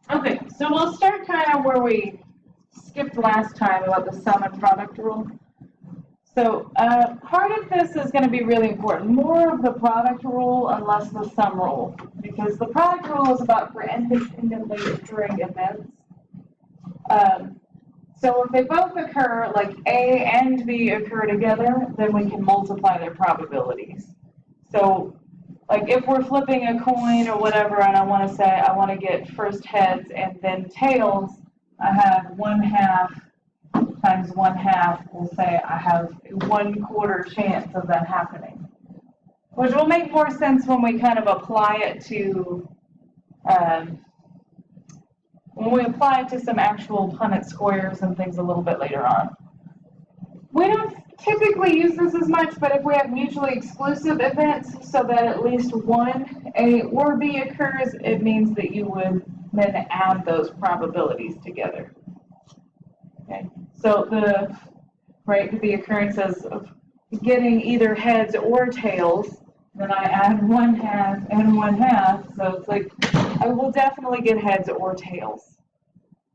Okay, so we'll start kind of where we skipped last time about the sum and product rule. So part of this is going to be really important, more of the product rule and less the sum rule, because the product rule is about for independently occurring events. So if they both occur, like A and B occur together, then we can multiply their probabilities. So like if we're flipping a coin or whatever, and I want to say I want to get first heads and then tails, I have 1/2 times 1/2. We'll say I have a 1/4 chance of that happening, which will make more sense when we kind of apply it to some actual Punnett squares and things a little bit later on. We don't typically use this as much, but if we have mutually exclusive events so that at least one, A or B occurs, it means that you would then add those probabilities together. Okay, so the occurrences of getting either heads or tails, then I add 1/2 and 1/2, so it's like I will definitely get heads or tails.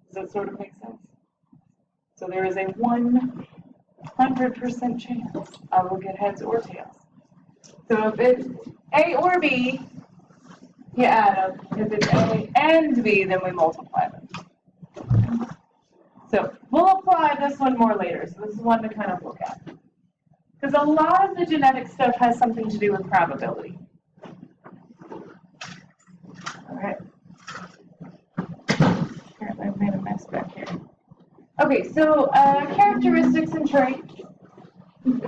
Does that sort of make sense? So there is a 100% chance I will get heads or tails. So if it's A or B, you add them. If it's A and B, then we multiply them. So we'll apply this one more later. So this is one to kind of look at. Because a lot of the genetic stuff has something to do with probability. All right. Apparently I've made a mess back here. Okay, so characteristics and traits.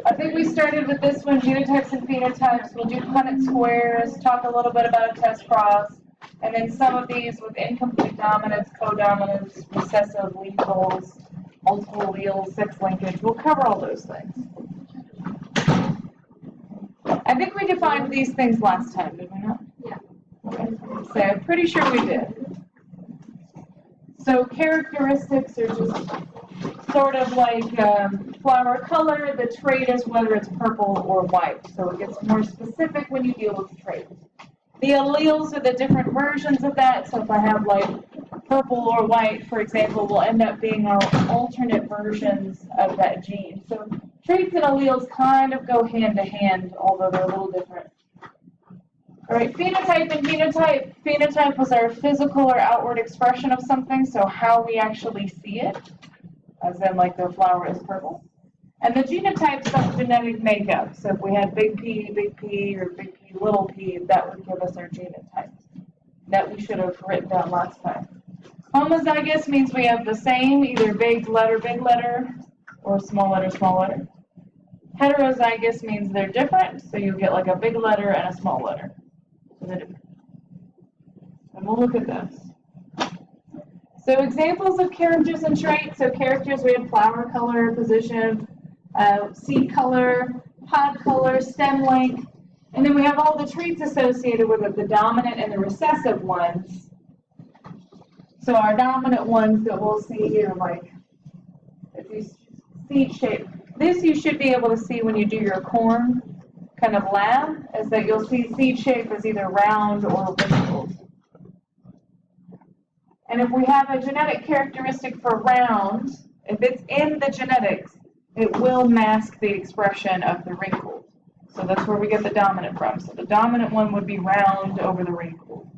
I think we started with this one, genotypes and phenotypes. We'll do Punnett squares, talk a little bit about a test cross, and then some of these with incomplete dominance, codominance, recessive, lethals, multiple alleles, sex linkage. We'll cover all those things. I think we defined these things last time, did we not? Yeah. Okay. So I'm pretty sure we did. So characteristics are just sort of like flower color. The trait is whether it's purple or white. So it gets more specific when you deal with traits. The alleles are the different versions of that. So if I have like purple or white, for example, will end up being our alternate versions of that gene. So traits and alleles kind of go hand to hand, although they're a little different. All right, phenotype and genotype. Phenotype was our physical or outward expression of something, so how we actually see it, as in like the flower is purple. And the genotype's some genetic makeup. So if we had big P, or big P, little p, that would give us our genotype. That we should have written down last time. Homozygous means we have the same, either big letter, or small letter. Heterozygous means they're different, so you get like a big letter and a small letter. So they're different. And we'll look at those. So examples of characters and traits. So characters, we have flower color, position, seed color, pod color, stem length, and then we have all the traits associated with it, the dominant and the recessive ones. So our dominant ones that we'll see are like these seed shape. This you should be able to see when you do your corn kind of lab, is that you'll see seed shape as either round or wrinkled. And if we have a genetic characteristic for round, if it's in the genetics, it will mask the expression of the wrinkled. So that's where we get the dominant from. So the dominant one would be round over the wrinkled.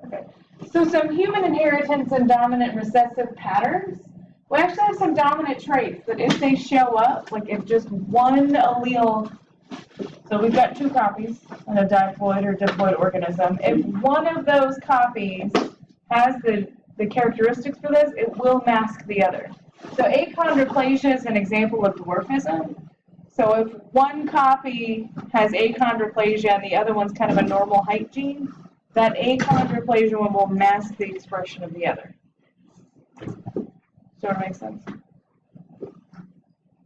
Okay. So some human inheritance and dominant recessive patterns. We actually have some dominant traits that if they show up, like if just one allele, so we've got 2 copies in a diploid or diploid organism. If one of those copies has the characteristics for this, it will mask the other. So achondroplasia is an example of dwarfism. So if one copy has achondroplasia and the other one's kind of a normal height gene, that achondroplasia one will mask the expression of the other. Sort of makes sense.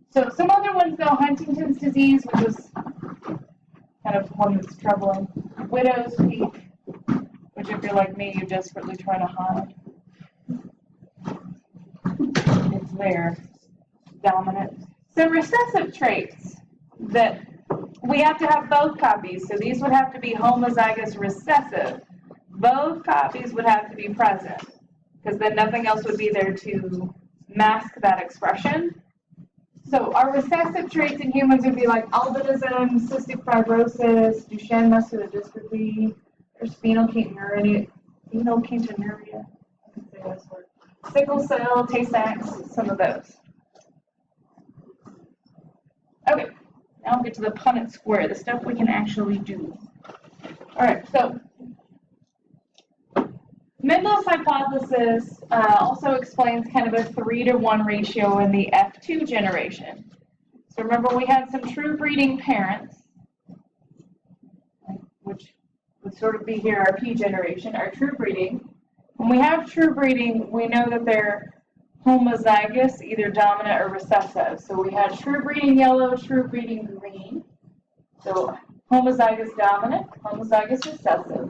So some other ones though, Huntington's disease, which is kind of one that's troubling. Widow's peak, which if you're like me, you're desperately trying to hide. It's there, dominant. So recessive traits that we have to have both copies, so these would have to be homozygous recessive. Both copies would have to be present, because then nothing else would be there to mask that expression. So our recessive traits in humans would be like albinism, cystic fibrosis, Duchenne muscular dystrophy, or phenylketonuria, sickle cell, Tay-Sachs, some of those. Okay, now we'll get to the Punnett square, the stuff we can actually do. All right, so Mendel's hypothesis also explains kind of a 3-to-1 ratio in the F2 generation. So remember, we had some true breeding parents, which would sort of be here our P generation, our true breeding. When we have true breeding, we know that they're homozygous, either dominant or recessive. So we had true breeding yellow, true breeding green. So homozygous dominant, homozygous recessive.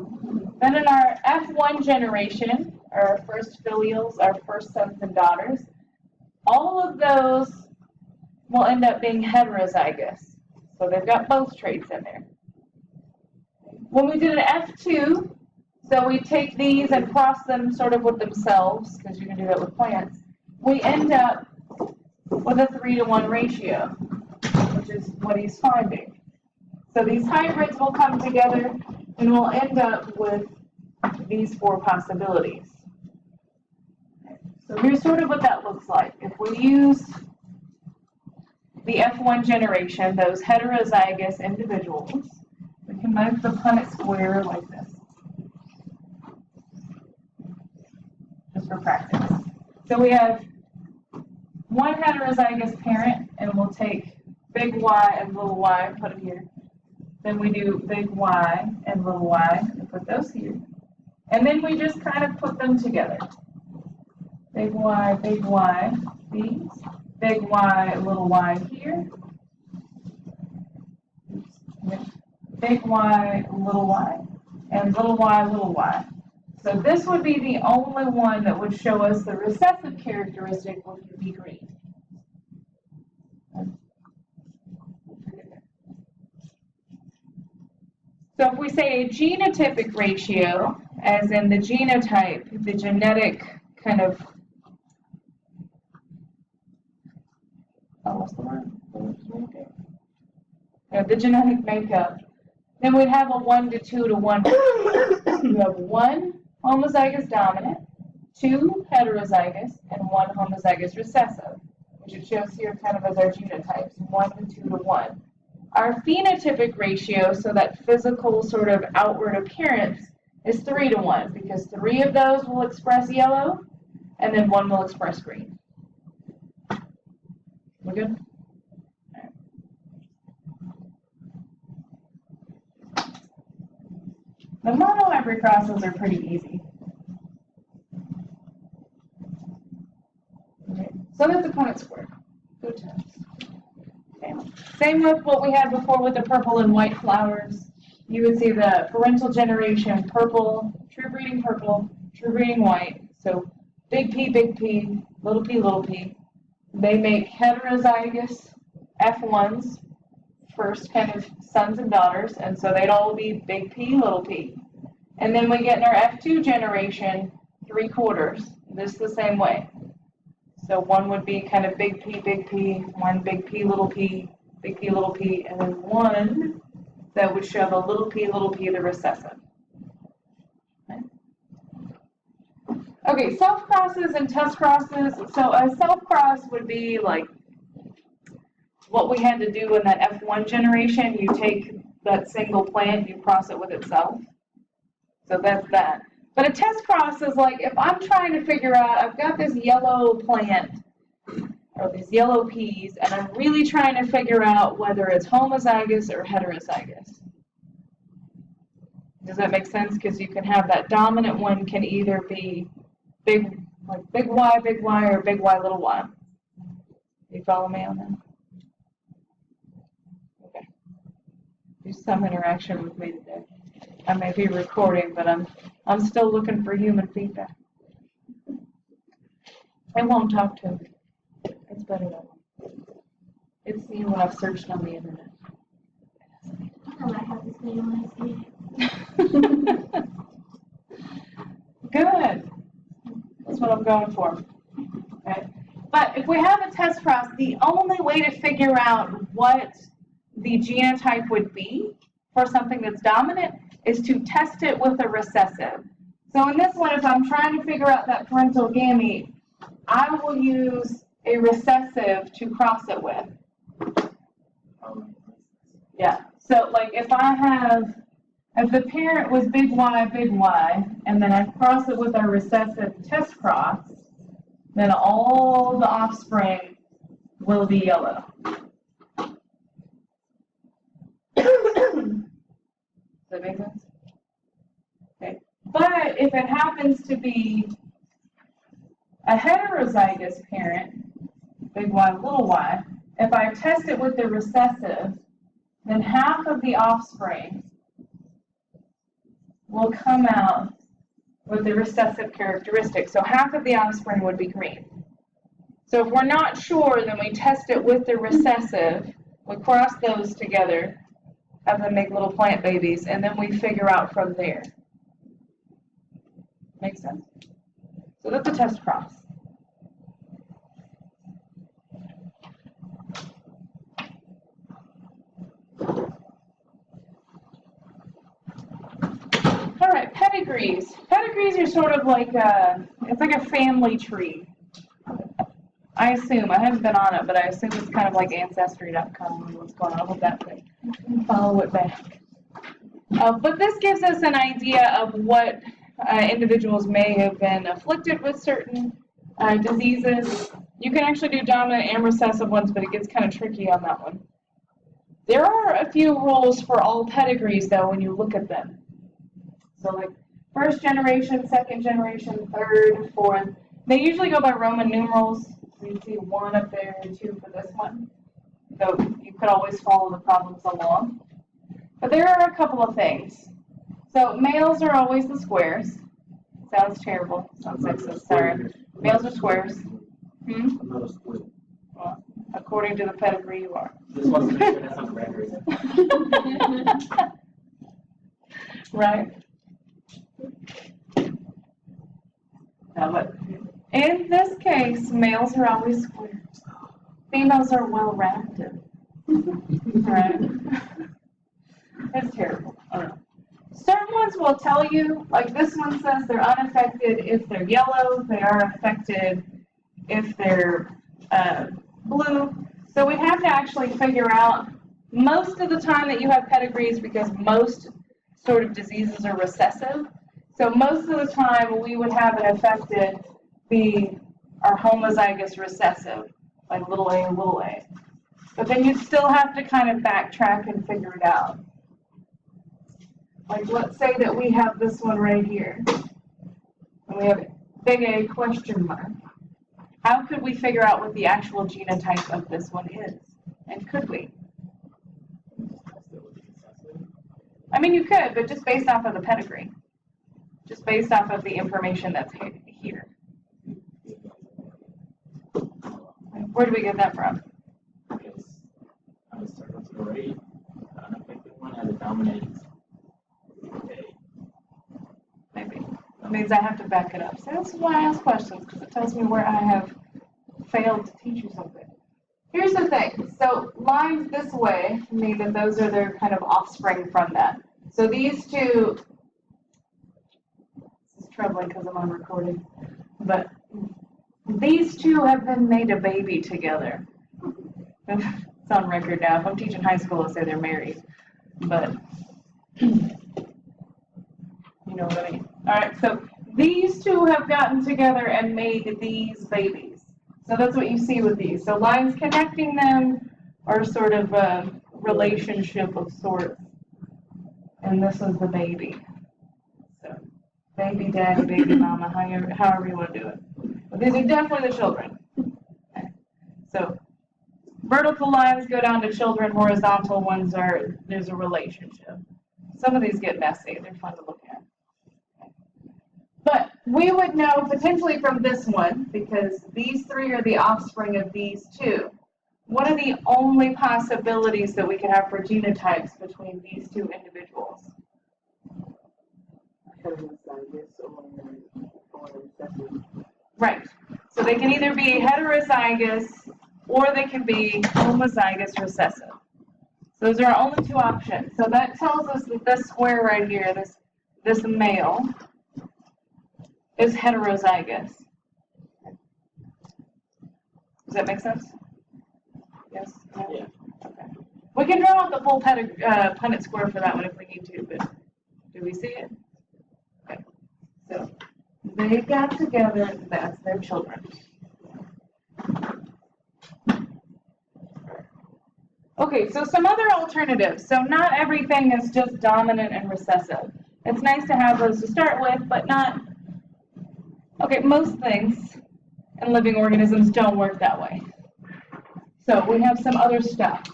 Then in our F1 generation, our first filials, our first sons and daughters, all of those will end up being heterozygous. So they've got both traits in there. When we did an F2, so we take these and cross them sort of with themselves, because you can do that with plants, we end up with a 3-to-1 ratio, which is what he's finding. So these hybrids will come together and we'll end up with these 4 possibilities. So here's sort of what that looks like. If we use the F1 generation, those heterozygous individuals, we can make the Punnett square like this, just for practice. So we have one heterozygous parent, and we'll take big Y and little y and put it here. Then we do big Y and little y and put those here. And then we just kind of put them together. Big Y, these. Big Y, little y here. Big Y, and little y. So this would be the only one that would show us the recessive characteristic, which would be green. So if we say a genotypic ratio, as in the genotype, the genetic kind of, what's the word? The genetic makeup, then we'd have a 1 to 2 to 1. You have 1 homozygous dominant, 2 heterozygous, and 1 homozygous recessive, which it shows here kind of as our genotypes, 1 to 2 to 1. Our phenotypic ratio, so that physical sort of outward appearance, is 3 to 1, because 3 of those will express yellow, and then 1 will express green. We good? The mono-hybrid crosses are pretty easy. Okay. So that's the Punnett square. Good times. Okay. Same with what we had before with the purple and white flowers. You would see the parental generation purple, true breeding white. So big P, little p. They make heterozygous F1s, first kind of sons and daughters, and so they'd all be big P, little p. And then we get in our F2 generation 3/4. This is the same way. So one would be kind of big P, one big P, little p, big P, little p, and then one that would show the little p, the recessive. Okay, self-crosses and test crosses. So a self-cross would be like what we had to do in that F1 generation. You take that single plant, you cross it with itself. So that's that. But a test cross is like if I'm trying to figure out, I've got this yellow plant, or these yellow peas, and I'm really trying to figure out whether it's homozygous or heterozygous. Does that make sense? Because you can have that dominant one can either be big Y, or big Y, little y. You follow me on that? Okay. Do some interaction with me today. I may be recording, but I'm still looking for human feedback. I won't talk to me. It's better that way. It's seen what I've searched on the internet. Good. That's what I'm going for. Okay. But if we have a test cross, the only way to figure out what the genotype would be for something that's dominant is to test it with a recessive. So in this one, if I'm trying to figure out that parental gamete, I will use a recessive to cross it with. Yeah. So like if the parent was big Y, and then I cross it with a recessive test cross, then all the offspring will be yellow. Does that make sense? Okay. But if it happens to be a heterozygous parent, big Y, little y, if I test it with the recessive, then half of the offspring will come out with the recessive characteristic. So half of the offspring would be green. So if we're not sure, then we test it with the recessive, we cross those together, have them make little plant babies, and then we figure out from there. Make sense? So that's a test cross. All right, pedigrees. Pedigrees are sort of like it's like a family tree. I assume, I haven't been on it, but I assume it's kind of like Ancestry.com. What's going on with that thing? Follow it back. But this gives us an idea of what individuals may have been afflicted with certain diseases. You can actually do dominant and recessive ones, but it gets kind of tricky on that one. There are a few rules for all pedigrees, though, when you look at them. So like first generation, second generation, third, fourth. They usually go by Roman numerals. So you see 1 up there and 2 for this one. So you could always follow the problems along. But there are a couple of things. So males are always the squares. Sounds terrible. Sounds sexist. Sorry. Males are squares. I'm not a square. Well, according to the pedigree, you are. Just want to make sure that's on record. Right. Now, but in this case, males are always squares. Females are well-rounded. Right? It's terrible. I don't know. Certain ones will tell you, like this one says they're unaffected if they're yellow, they are affected if they're blue. So we have to actually figure out most of the time that you have pedigrees, because most sort of diseases are recessive. So most of the time we would have an affected be our homozygous recessive, like little a. But then you'd still have to kind of backtrack and figure it out. Like let's say that we have this one right here, and we have big A question mark. How could we figure out what the actual genotype of this one is? And could we? I mean, you could, but just based off of the pedigree. Just based off of the information that's here. Where do we get that from? Because I was starting to already unaffected one as a dominant. Maybe. That means I have to back it up. So that's why I ask questions, because it tells me where I have failed to teach you something. Here's the thing. So lines this way mean that those are their kind of offspring from that. So these two, this is troubling because I'm on recording, but these two have been made a baby together. It's on record now. If I'm teaching high school, I'll say they're married. But you know what I mean. All right, so these two have gotten together and made these babies. So that's what you see with these. So lines connecting them are sort of a relationship of sorts. And this is the baby. So baby daddy, baby mama, however you want to do it. But these are definitely the children. Okay. So vertical lines go down to children, horizontal ones are, there's a relationship. Some of these get messy, they're fun to look at. But we would know potentially from this one, because these three are the offspring of these two. What are the only possibilities that we could have for genotypes between these two individuals? heterozygous or recessive. Right. So they can either be heterozygous or they can be homozygous recessive. So those are our only two options. So that tells us that this square right here, this male, is heterozygous. Does that make sense? Yes? No? Yeah. Okay. We can draw out the full Punnett square for that one if we need to, but do we see it? Okay. So they got together, that's their children. Okay, so some other alternatives. So not everything is just dominant and recessive. It's nice to have those to start with, but not, okay, most things in living organisms don't work that way. So we have some other stuff.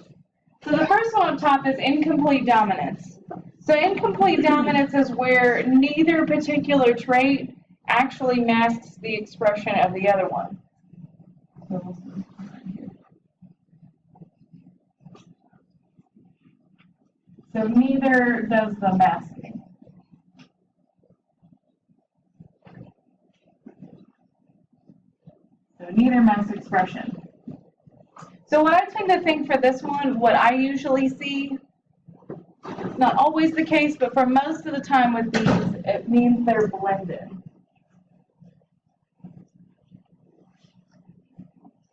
So the first one on top is incomplete dominance. So incomplete dominance is where neither particular trait actually masks the expression of the other one. So neither does the masking. So neither masks expression. So what I tend to think for this one, what I usually see, it's not always the case, but for most of the time with these, it means they're blended.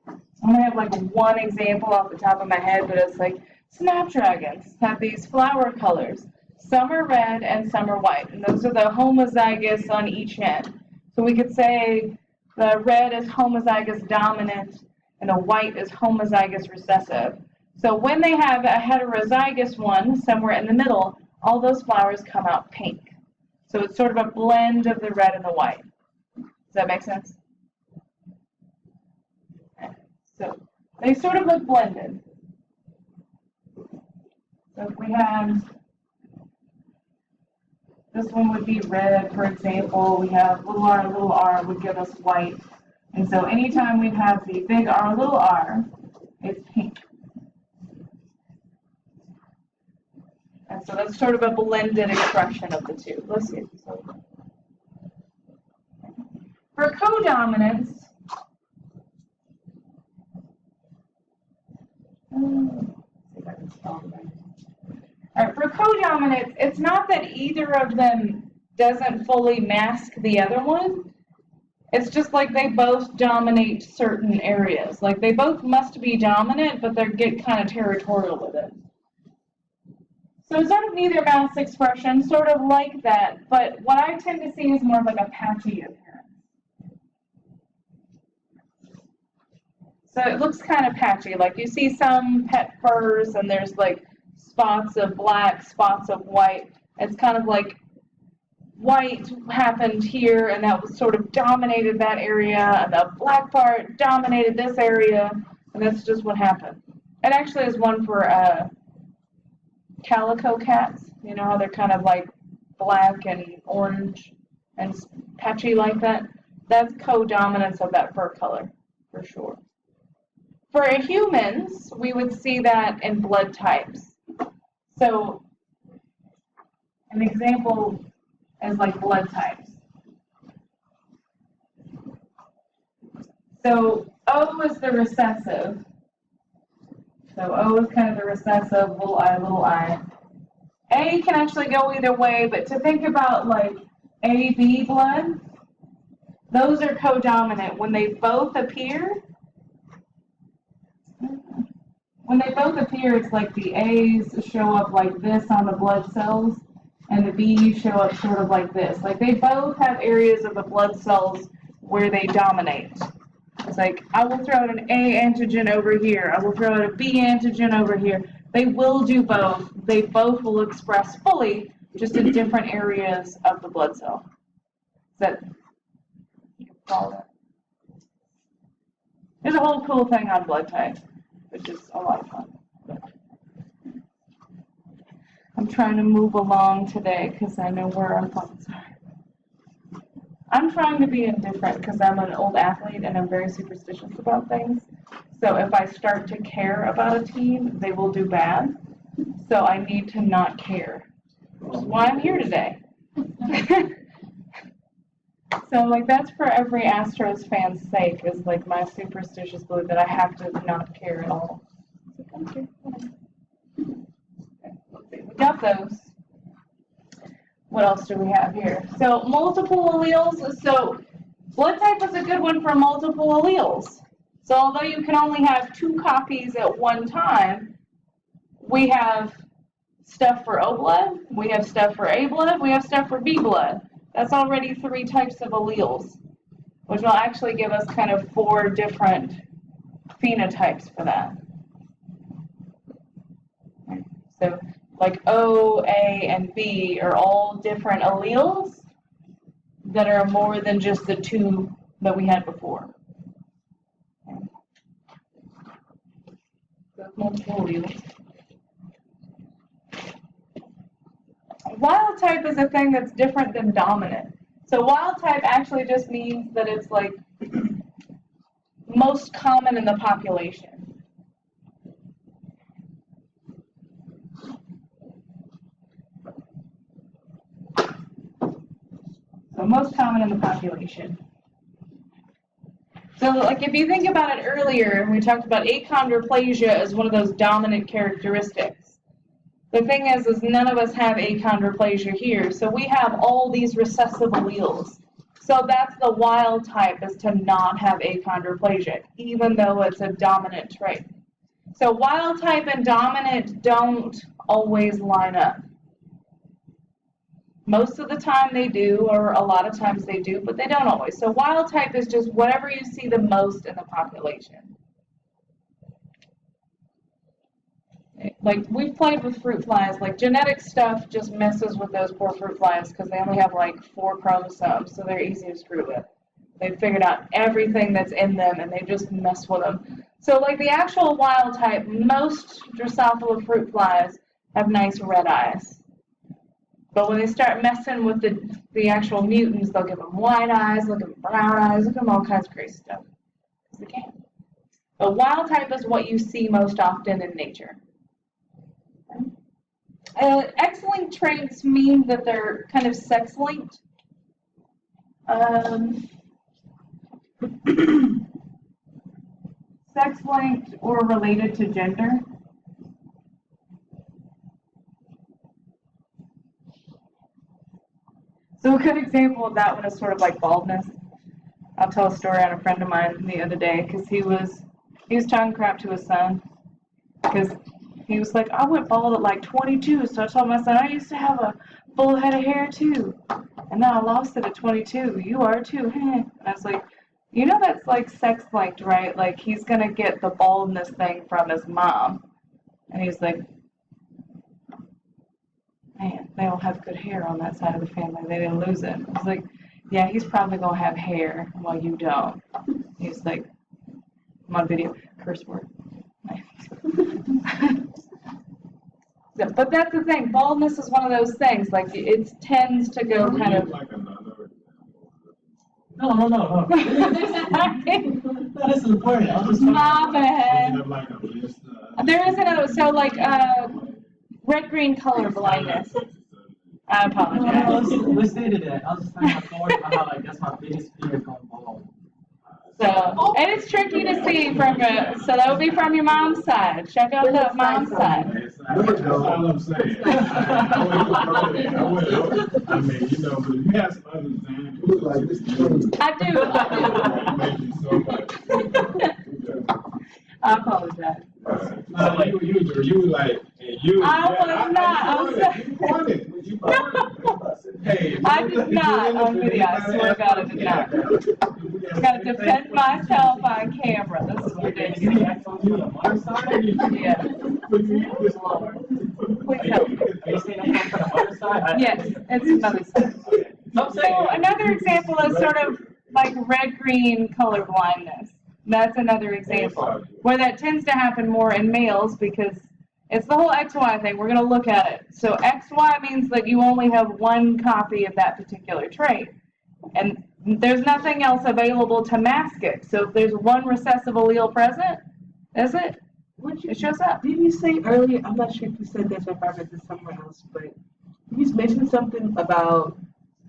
I'm gonna have like one example off the top of my head, but it's like snapdragons have these flower colors. Some are red and some are white, and those are the homozygous on each end. So we could say the red is homozygous dominant and the white is homozygous recessive. So when they have a heterozygous one somewhere in the middle, all those flowers come out pink. So it's sort of a blend of the red and the white. Does that make sense? So they sort of look blended. So if we have, this one would be red, for example. We have little r would give us white. And so anytime we have the big R, little r, it's pink. And so that's sort of a blended expression of the two. Let's see. So for codominance, all right, for codominance, it's not that either of them doesn't fully mask the other one. It's just like they both dominate certain areas. Like they both must be dominant, but they get kind of territorial with it. So sort of neither masks expression, sort of like that, but what I tend to see is more of like a patchy appearance. So it looks kind of patchy, like you see some pet furs and there's like spots of black, spots of white. It's kind of like white happened here and that was sort of dominated that area, and the black part dominated this area, and that's just what happened. It actually is one for calico cats. You know how they're kind of like black and orange and patchy like that? That's codominance of that fur color, for sure. For humans, we would see that in blood types. So an example is like blood types. So O is the recessive. So O is kind of the recessive, little I. A can actually go either way, but to think about like AB blood, those are codominant. When they both appear, it's like the A's show up like this on the blood cells, and the B's show up sort of like this. Like they both have areas of the blood cells where they dominate. It's like, I will throw out an A antigen over here. I will throw out a B antigen over here. They will do both. They both will express fully, just in different areas of the blood cell. Is that, you can follow that? There's a whole cool thing on blood type, which is a lot of fun. I'm trying to move along today because I know where our thoughts are. I'm trying to be indifferent because I'm an old athlete and I'm very superstitious about things. So if I start to care about a team, they will do bad. So I need to not care, which is why I'm here today. So, like, that's for every Astros fan's sake, is like my superstitious belief that I have to not care at all. Okay, we got those. What else do we have here? So, multiple alleles. So, blood type is a good one for multiple alleles. So, although you can only have 2 copies at one time, we have stuff for O blood, we have stuff for A blood, we have stuff for B blood. That's already 3 types of alleles, which will actually give us kind of 4 different phenotypes for that. So, like O, A, and B are all different alleles that are more than just the 2 that we had before. So, multiple alleles. Wild type is a thing that's different than dominant. So wild type actually just means that it's like most common in the population. So most common in the population. So like if you think about it earlier, we talked about achondroplasia as one of those dominant characteristics. The thing is none of us have achondroplasia here, so we have all these recessive alleles. So that's the wild type, is to not have achondroplasia, even though it's a dominant trait. So wild type and dominant don't always line up. Most of the time they do, or a lot of times they do, but they don't always. So wild type is just whatever you see the most in the population. Like, we've played with fruit flies. Like, genetic stuff just messes with those poor fruit flies because they only have, like, 4 chromosomes, so they're easy to screw with. They've figured out everything that's in them, and they just mess with them. So, like, the actual wild type, most Drosophila fruit flies have nice red eyes. But when they start messing with the actual mutants, they'll give them white eyes, they'll give them brown eyes, they'll give them all kinds of crazy stuff. Because they can. But wild type is what you see most often in nature. X-linked traits mean that they're kind of sex-linked. Sex-linked or related to gender. So a good example of that one is sort of like baldness. I'll tell a story on a friend of mine the other day because he was talking crap to his son because he was like, I went bald at like 22, so I told my son, I used to have a full head of hair too, and then I lost it at 22. You are too. And I was like, you know that's like sex-linked, right? Like he's gonna get the baldness thing from his mom. And he's like, man, they all have good hair on that side of the family. They didn't lose it. I was like, yeah, he's probably gonna have hair while you don't. He's like, I'm on video, curse word. But that's the thing. Baldness is one of those things. Like it tends to go kind of. Like another No. That is important. I'll just My bad. like a list, There is another. So like red-green color blindness. I apologize. We stated that. I was just trying to forward how like that's my biggest fear going bald. So, and it's tricky to see from so that would be from your mom's side. Check out the mom's side. That's all I'm saying. I mean, you know, but if you have some other examples, like this, I do. I apologize. You like, and you. I was not. I was Hey, I did not on video. I swear to God, I did not. I gotta defend myself on camera. This is ridiculous. Yeah. Please help me. Yes, it's another side. So another example is sort of like red-green color blindness. That's another example where that tends to happen more in males because it's the whole XY thing. We're going to look at it. So XY means that you only have one copy of that particular trait. And there's nothing else available to mask it. So if there's one recessive allele present, that's it. It shows up. Didn't you say earlier, I'm not sure if you said this or if I read this somewhere else, but you mentioned something about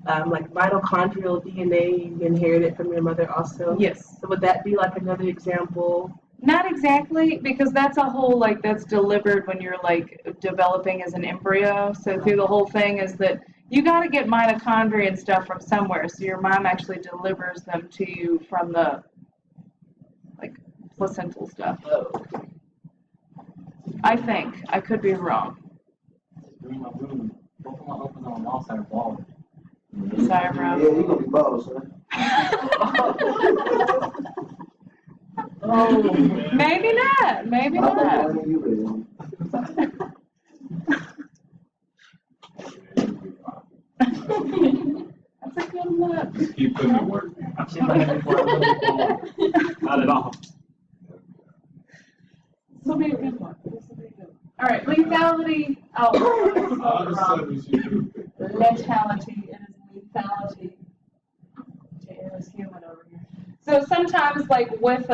like mitochondrial DNA you inherited from your mother also? Yes. So would that be like another example? Not exactly, because that's a whole, like, that's delivered when you're, like, developing as an embryo. So through the whole thing is that you got to get mitochondria and stuff from somewhere. So your mom actually delivers them to you from the, like, placental stuff. Oh. I think. I could be wrong. During my room, both of my uncles on my mom's side are bald. Sorry, Yeah, bro. you gonna be bald, son. Oh, Maybe not. Maybe I'm not. blaming you, man. That's a good look. Just keep putting the work in. she might have before I look at the Not at all. This will be a good one. This will be a good one. All right, lethality. All of a Oh, sudden, she do. lethality. It is lethality. It is human over here. So sometimes, like with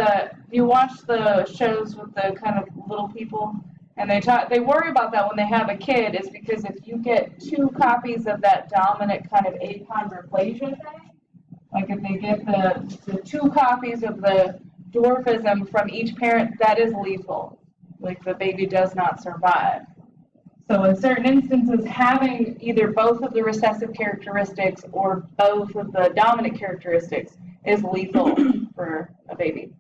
you watch the shows with the kind of little people, and they worry about that when they have a kid, is because if you get 2 copies of that dominant kind of achondroplasia thing, like if they get the 2 copies of the dwarfism from each parent, that is lethal. Like the baby does not survive. So in certain instances, having either both of the recessive characteristics or both of the dominant characteristics is lethal for a baby.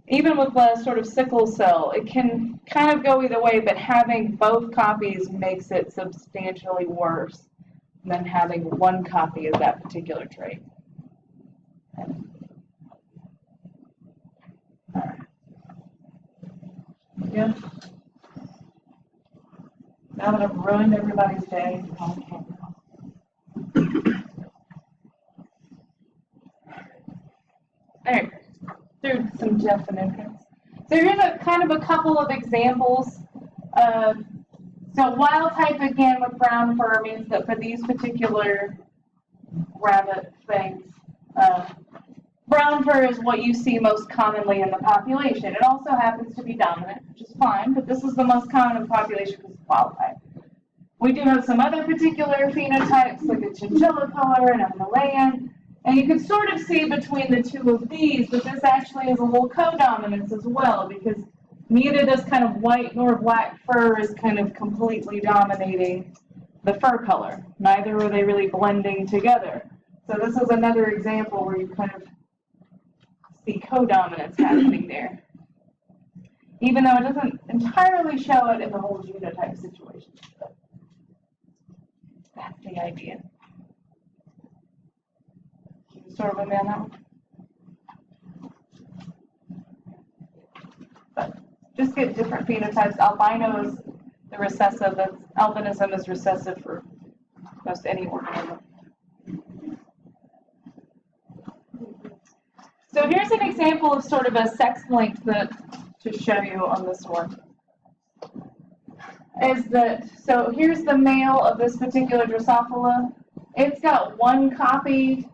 Even with the sort of sickle cell, it can kind of go either way, but having both copies makes it substantially worse than having 1 copy of that particular trait. Yeah. Now that I've ruined everybody's day, Alright, through some definitions. So here's a kind of a couple of examples. So wild type again with brown fur means that for these particular rabbit things, brown fur is what you see most commonly in the population. It also happens to be dominant, which is fine, but this is the most common in the population because it's wild type. We do have some other particular phenotypes, like a chinchilla color and a Malayan, and you can sort of see between the 2 of these that this actually is a little codominance as well, because neither this kind of white nor black fur is kind of completely dominating the fur color. Neither are they really blending together. So this is another example where you kind of see codominance happening there, even though it doesn't entirely show it in the whole genotype situation. But that's the idea. Sort of with me on that one. But just get different phenotypes. Albino is the recessive. Albinism is recessive for most any organism. So here's an example of sort of a sex link that to show you on this one. Is that, so here's the male of this particular Drosophila. It's got 1 copy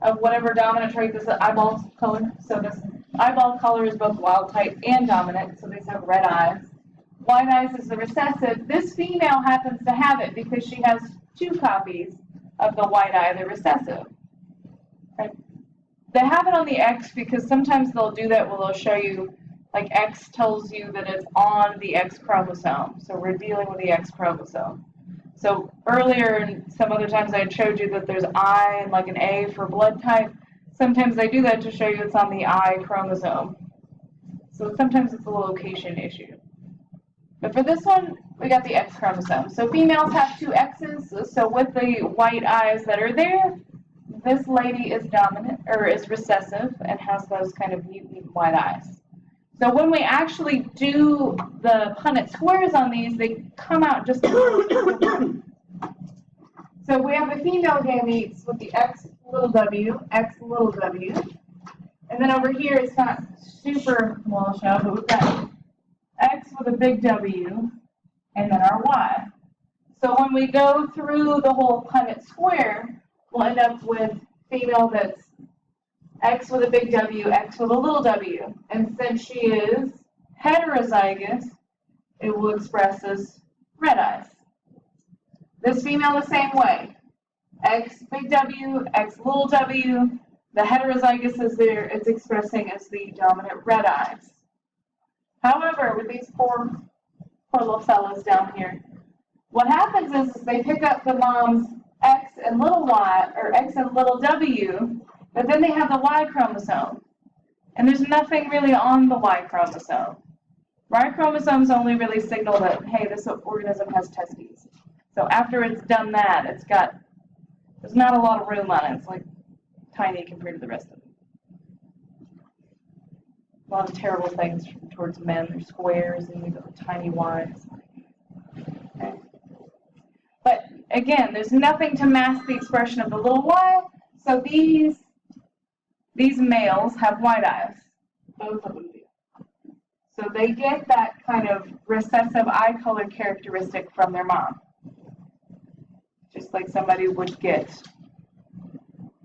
of whatever dominant trait, this eyeball color. So this eyeball color is both wild type and dominant, so these have red eyes. White eyes is the recessive. This female happens to have it because she has 2 copies of the white eye, the recessive. Right? They have it on the X because sometimes they'll do that where they'll show you, like X tells you that it's on the X chromosome. So we're dealing with the X chromosome. So earlier, and some other times I had showed you that there's I and like an A for blood type. Sometimes I do that to show you it's on the I chromosome. So sometimes it's a location issue. But for this one, we got the X chromosome. So females have 2 X's. So with the white eyes that are there, this lady is dominant, or is recessive, and has those kind of mutant white eyes. So when we actually do the Punnett squares on these, they come out just a little different. So we have the female gametes with the X little w, X little w. And then over here, it's not super well shown, but we've got X with a big W, and then our Y. So when we go through the whole Punnett square, we'll end up with female that's X with a big W, X with a little w. And since she is heterozygous, it will express as red eyes. This female the same way. X big W, X little w. The heterozygous is there, it's expressing as the dominant red eyes. However, with these poor little fellas down here, what happens is they pick up the mom's X and little y, or X and little w, but then they have the Y chromosome. And there's nothing really on the Y chromosome. Y chromosomes only really signal that, hey, this organism has testes. So after it's done that, there's not a lot of room on it. It's like tiny compared to the rest of it. A lot of terrible things towards men. They're squares and they've got tiny Ys. Okay. But again, there's nothing to mask the expression of the little y, so these males have white eyes. Both of them do. So they get that kind of recessive eye color characteristic from their mom. Just like somebody would get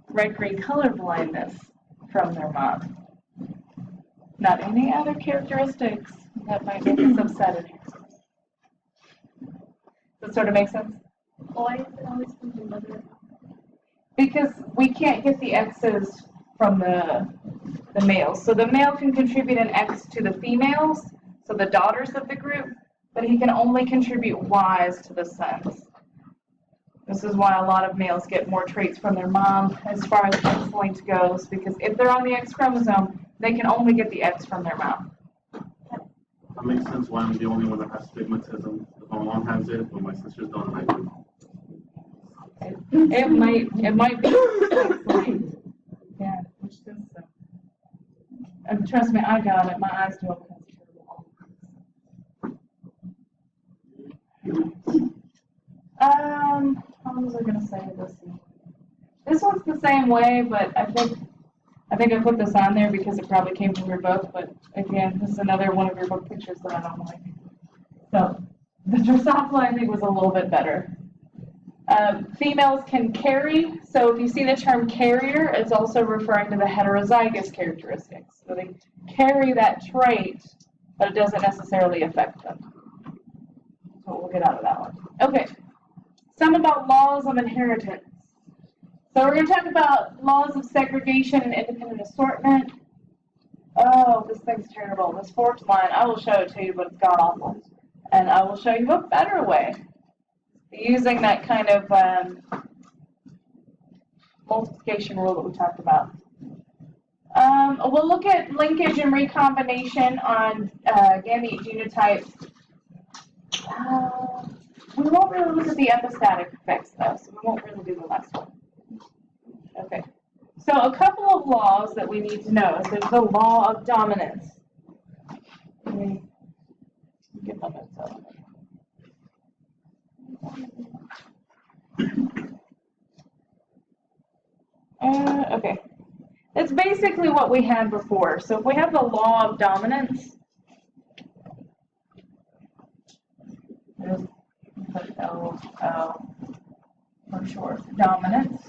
red-green color blindness from their mom. Not any other characteristics that might make us upset in here. Does that sort of make sense? Why is it always from the mother? Because we can't get the X's from the males. So the male can contribute an X to the females, so the daughters of the group, but he can only contribute Y's to the sons. This is why a lot of males get more traits from their mom as far as X-linked goes, because if they're on the X chromosome, they can only get the X from their mom. That makes sense why I'm the only one that has stigmatism. If my mom has it, but my sisters don't, and I do. It might be X-linked. Yeah, which is so. And trust me, I got it. My eyes do all kinds of terrible. How was I gonna say this? This one's the same way, but I think I put this on there because it probably came from your book. But again, this is another one of your book pictures that I don't like. So the Drosophila I think was a little bit better. Females can carry, so if you see the term carrier, it's also referring to the heterozygous characteristics. So they carry that trait, but it doesn't necessarily affect them. So we'll get out of that one. Okay, some about laws of inheritance. So we're going to talk about laws of segregation and independent assortment. Oh, this thing's terrible. This forked line, I will show it to you, but it's god-awful. And I will show you a better way. Using that kind of multiplication rule that we talked about. We'll look at linkage and recombination on gamete genotype. We won't really look at the epistatic effects though, so we won't really do the last one. Okay. So a couple of laws that we need to know is there's the law of dominance. Let me get my notes out. Okay. It's basically what we had before. So if we have the law of dominance, put L for short, dominance.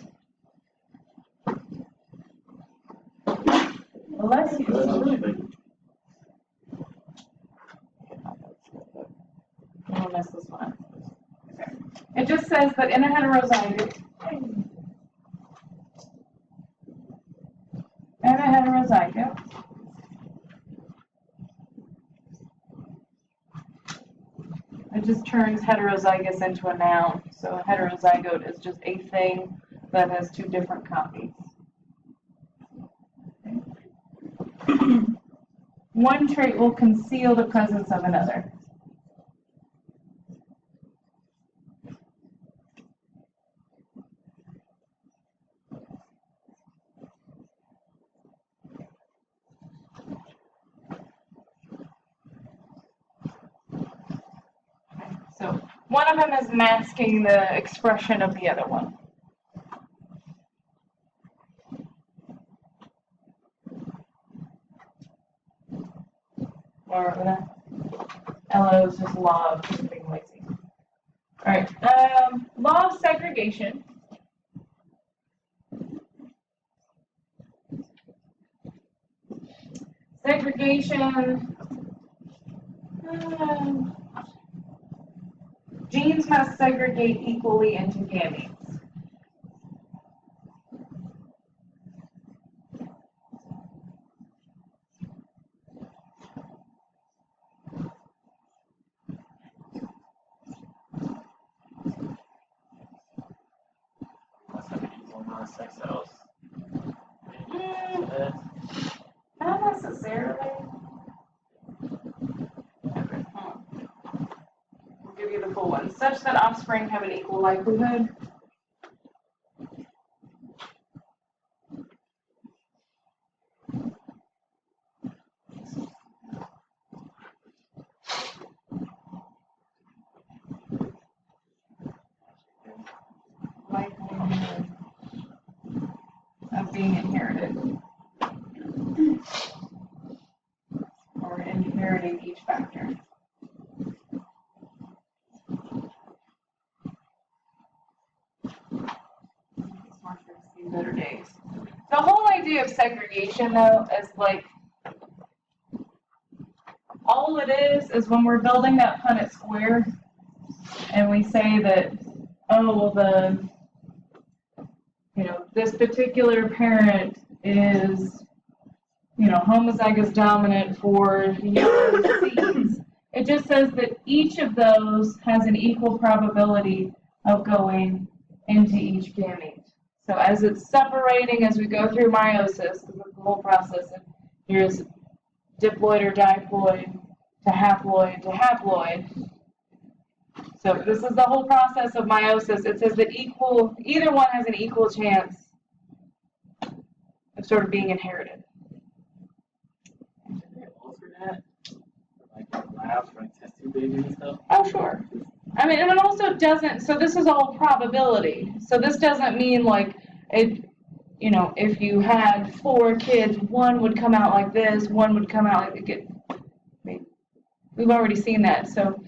Bless you. I'll mess this one up. Okay. It just says that in a heterozygote, it just turns heterozygous into a noun. So a heterozygote is just a thing that has two different copies. Okay. One trait will conceal the presence of another. So one of them is masking the expression of the other one. Or LO is just law of being lazy. All right, law of segregation. Segregation. Genes must segregate equally into gametes. lot of sex cells. Not necessarily. We'll give you the full one. Such that offspring have an equal likelihood. Likelihood of being inherited. Or inheriting each factor. Better days. The whole idea of segregation, though, is like all it is when we're building that Punnett square, and we say that, oh, well, this particular parent is, homozygous dominant for yellow seeds. It just says that each of those has an equal probability of going into each gamete. So as it's separating, as we go through meiosis, the whole process, and here's diploid or diploid to haploid to haploid. So this is the whole process of meiosis. It says that either one has an equal chance of sort of being inherited. Like labs for test tube babies and stuff? Oh, sure. I mean, and it also doesn't, so this is all probability. So this doesn't mean like, if you had 4 kids, one would come out like this, one would come out like it. I mean, we've already seen that. So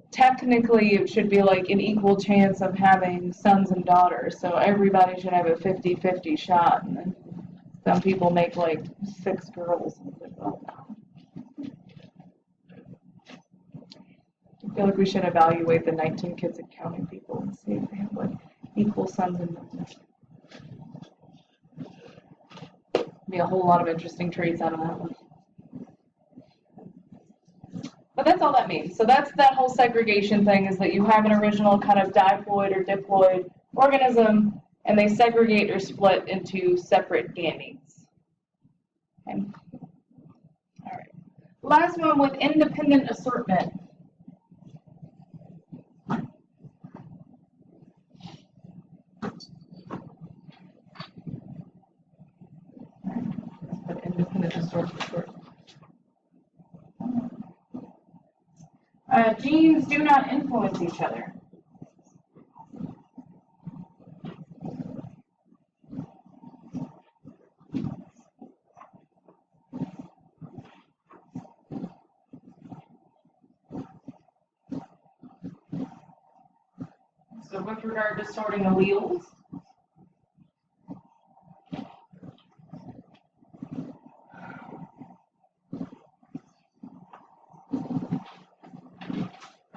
technically it should be like an equal chance of having sons and daughters. So everybody should have a 50-50 shot. And then some people make like 6 girls. I feel like we should evaluate the 19 kids and counting people and see if they have like equal sons and daughters. Be a whole lot of interesting traits out of that one. But that's all that means. So that's that whole segregation thing, is that you have an original kind of diploid or diploid organism, and they segregate or split into separate gametes. Okay. All right. Last one with independent assortment. Independent assortment. Genes do not influence each other. So with regard to sorting alleles,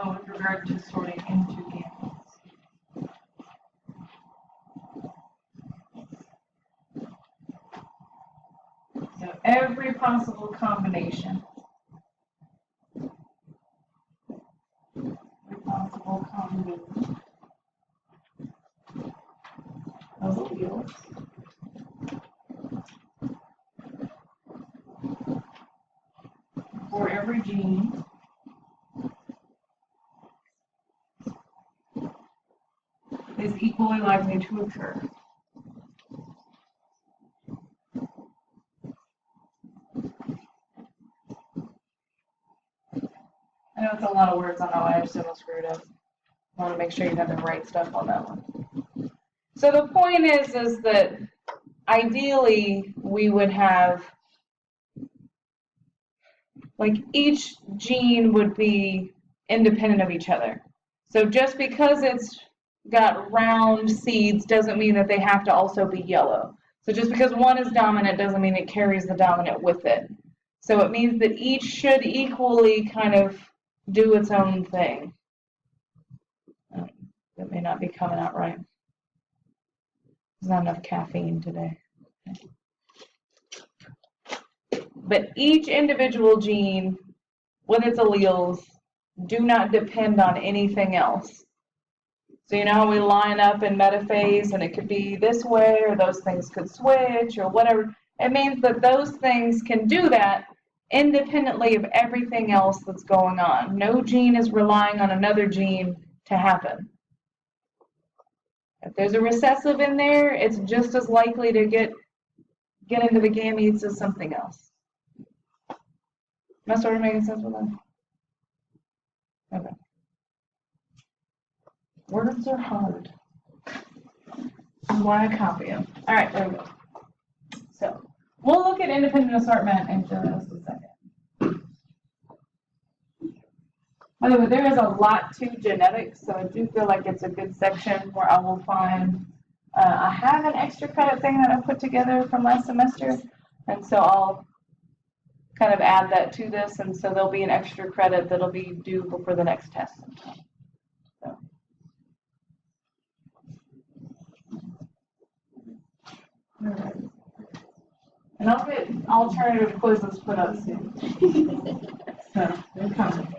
with regard to sorting into gametes. So every possible combination. Of alleles. For every gene. Is equally likely to occur. I know it's a lot of words, I know I just almost screwed up. I want to make sure you have the right stuff on that one. So the point is that ideally we would have, like, each gene would be independent of each other. So just because it's got round seeds doesn't mean that they have to also be yellow. So just because one is dominant doesn't mean it carries the dominant with it. So it means that each should equally kind of do its own thing. That may not be coming out right. There's not enough caffeine today. But each individual gene with its alleles do not depend on anything else. So you know how we line up in metaphase and it could be this way or those things could switch or whatever. It means that those things can do that independently of everything else that's going on. No gene is relying on another gene to happen. If there's a recessive in there, it's just as likely to get into the gametes as something else. Am I sort of making sense with that? Okay. Words are hard. That's why I copy them. All right, there we go. So we'll look at independent assortment in just a second. By the way, there is a lot to genetics, so I do feel like it's a good section where I will find, I have an extra credit thing that I put together from last semester, and so I'll kind of add that to this, and so there'll be an extra credit that'll be due before the next test. So. All right. And I'll get alternative quizzes put up soon. So, they're coming.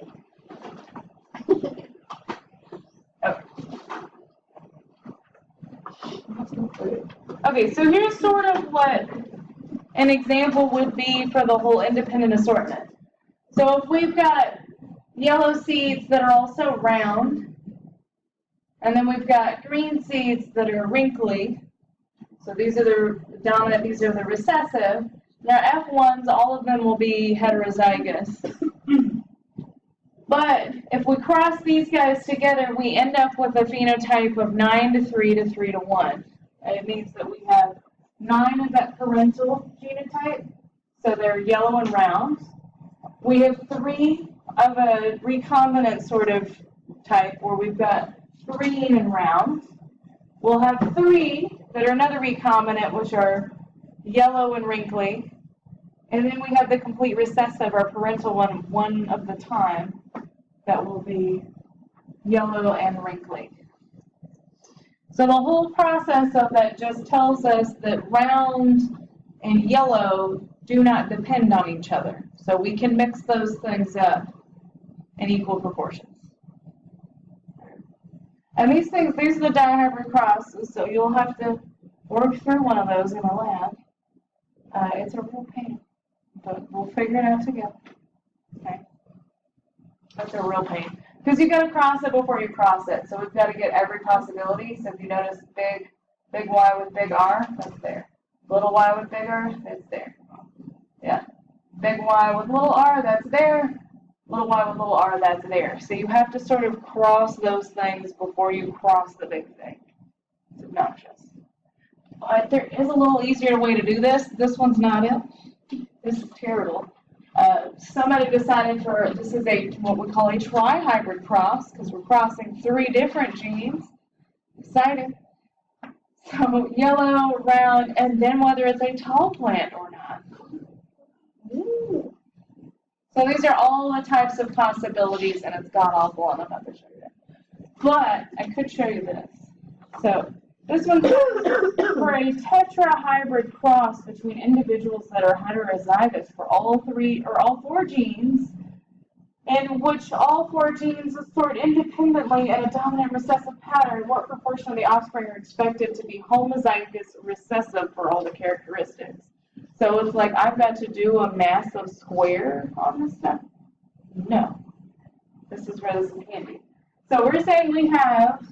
Okay, so here's sort of what an example would be for the whole independent assortment. So if we've got yellow seeds that are also round, and then we've got green seeds that are wrinkly, so these are the dominant, these are the recessive. Now F1s, all of them will be heterozygous. But if we cross these guys together, we end up with a phenotype of 9:3 to 3:1. And it means that we have 9 of that parental genotype, so they're yellow and round. We have 3 of a recombinant sort of type, where we've got green and round. We'll have 3 that are another recombinant, which are yellow and wrinkly. And then we have the complete recessive, our parental one of the time, that will be yellow and wrinkly. So the whole process of that just tells us that round and yellow do not depend on each other. So we can mix those things up in equal proportions. And these things, these are the dihybrid crosses, so you'll have to work through one of those in a lab. It's a real pain, but we'll figure it out together. Okay? That's a real pain. Because you've got to cross it before you cross it. So we've got to get every possibility. So if you notice big Y with big R, that's there. Little y with big R, that's there. Yeah. Big Y with little r, that's there. Little y with little r, that's there. So you have to sort of cross those things before you cross the big thing. It's obnoxious. But there is a little easier way to do this. This one's not it. This is terrible. Somebody decided for, this is what we call a trihybrid cross, because we're crossing 3 different genes. Exciting. So yellow, round, and then whether it's a tall plant or not. Ooh. So these are all the types of possibilities, and it's god awful, and I'm not going to show you that. But I could show you this. So this one's for a tetrahybrid cross between individuals that are heterozygous for all 3 or all 4 genes, in which all 4 genes assort independently in a dominant recessive pattern. What proportion of the offspring are expected to be homozygous recessive for all the characteristics? So it's like I've got to do a massive square on this stuff? No. This is where this is handy. So we're saying we have.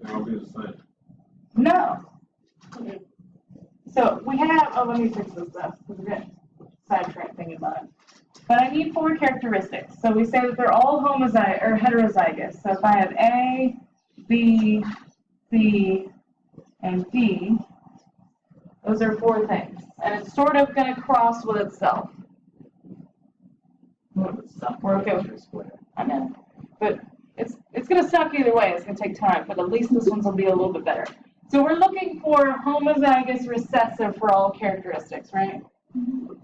They'll be the same. No. So we have, oh, let me fix this up, because we're getting sidetracked thinking about it. But I need 4 characteristics. So we say that they're all homozygous or heterozygous. So if I have A, B, C, and D, those are 4 things. And it's sort of going to cross with itself. We're okay with this. I know. But it's going to suck either way. It's going to take time. But at least this one's will be a little bit better. So we're looking for homozygous recessive for all characteristics, right?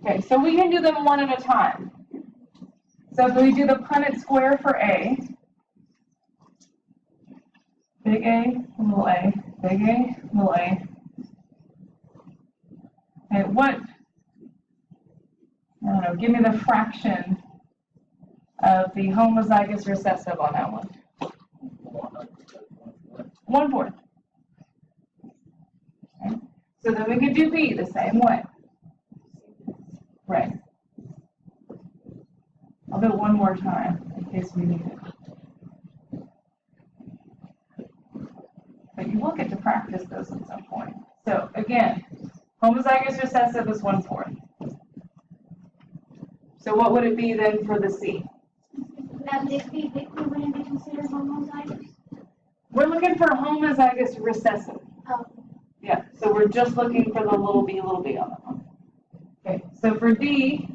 Okay, so we can do them one at a time. So if we do the Punnett square for A, big A, little a, big A, little a. Okay, what, I don't know, give me the fraction of the homozygous recessive on that one. 1/4. Okay. So then we could do B the same way. Right. I'll do it one more time in case we need it. But you will get to practice those at some point. So again, homozygous recessive is 1/4. So what would it be then for the C? That this be wouldn't be considered homozygous? We're looking for homozygous recessive. Oh. Yeah, so we're just looking for the little b on that one. Okay, so for D,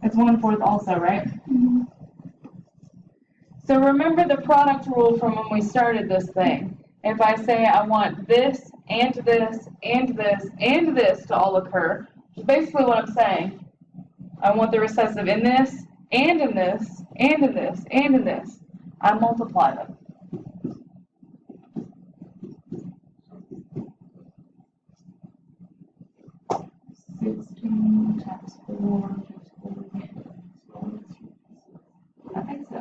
it's 1/4 also, right? Mm-hmm. So remember the product rule from when we started this thing. If I say I want this, and this, and this, and this to all occur, which is basically what I'm saying. I want the recessive in this, and in this, and in this, and in this. I multiply them. Times 4 I think so.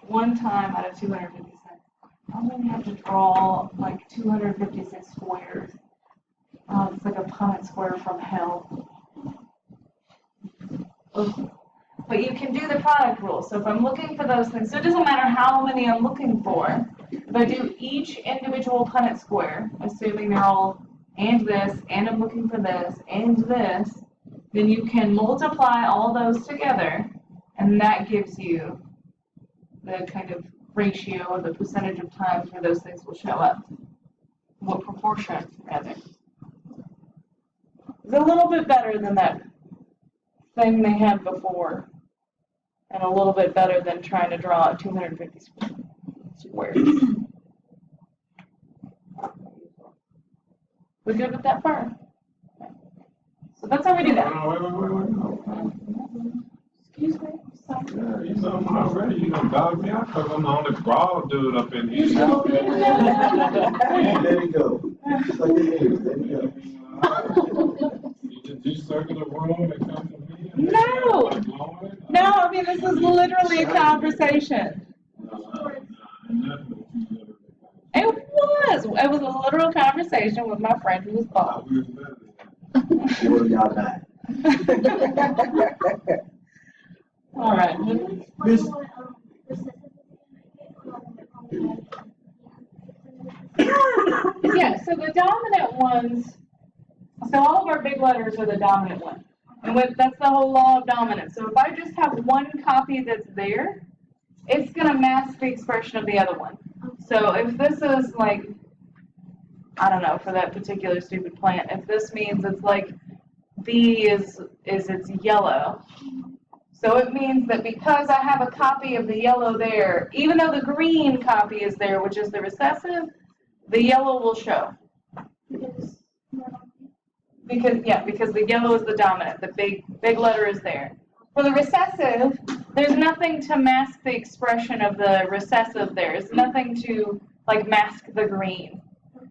One time out of 256. I'm going to have to draw like 256 squares. It's like a Punnett square from hell. Ugh. But you can do the product rule. So if I'm looking for those things, so it doesn't matter how many I'm looking for. If I do each individual Punnett square, assuming they're all and this, and I'm looking for this, and this, then you can multiply all those together, and that gives you the kind of ratio or the percentage of times where those things will show up. What proportion, rather. It's a little bit better than that thing they had before, and a little bit better than trying to draw 250 squares. We good with that part? So that's how we do that. Wait. Excuse me. Sorry. Yeah, you know I'm already. You done dogged me out because I'm the only broad dude up in here. Let it go. Suck it in. Let it go. You circle the room and come to me? No. No, I mean, this is literally a conversation. It was. It was a literal conversation with my friend who was bald. What y'all got? All right. Miss. Yeah, so the dominant ones, so all of our big letters are the dominant one. And that's the whole law of dominance. So if I just have one copy that's there, it's going to mask the expression of the other one. So if this is like, I don't know, for that particular stupid plant, if this means it's like B is it's yellow. So it means that because I have a copy of the yellow there, even though the green copy is there, which is the recessive, the yellow will show. Because the yellow is the dominant, the big letter is there. For the recessive, there's nothing to mask the expression of the recessive there. It's nothing to like mask the green.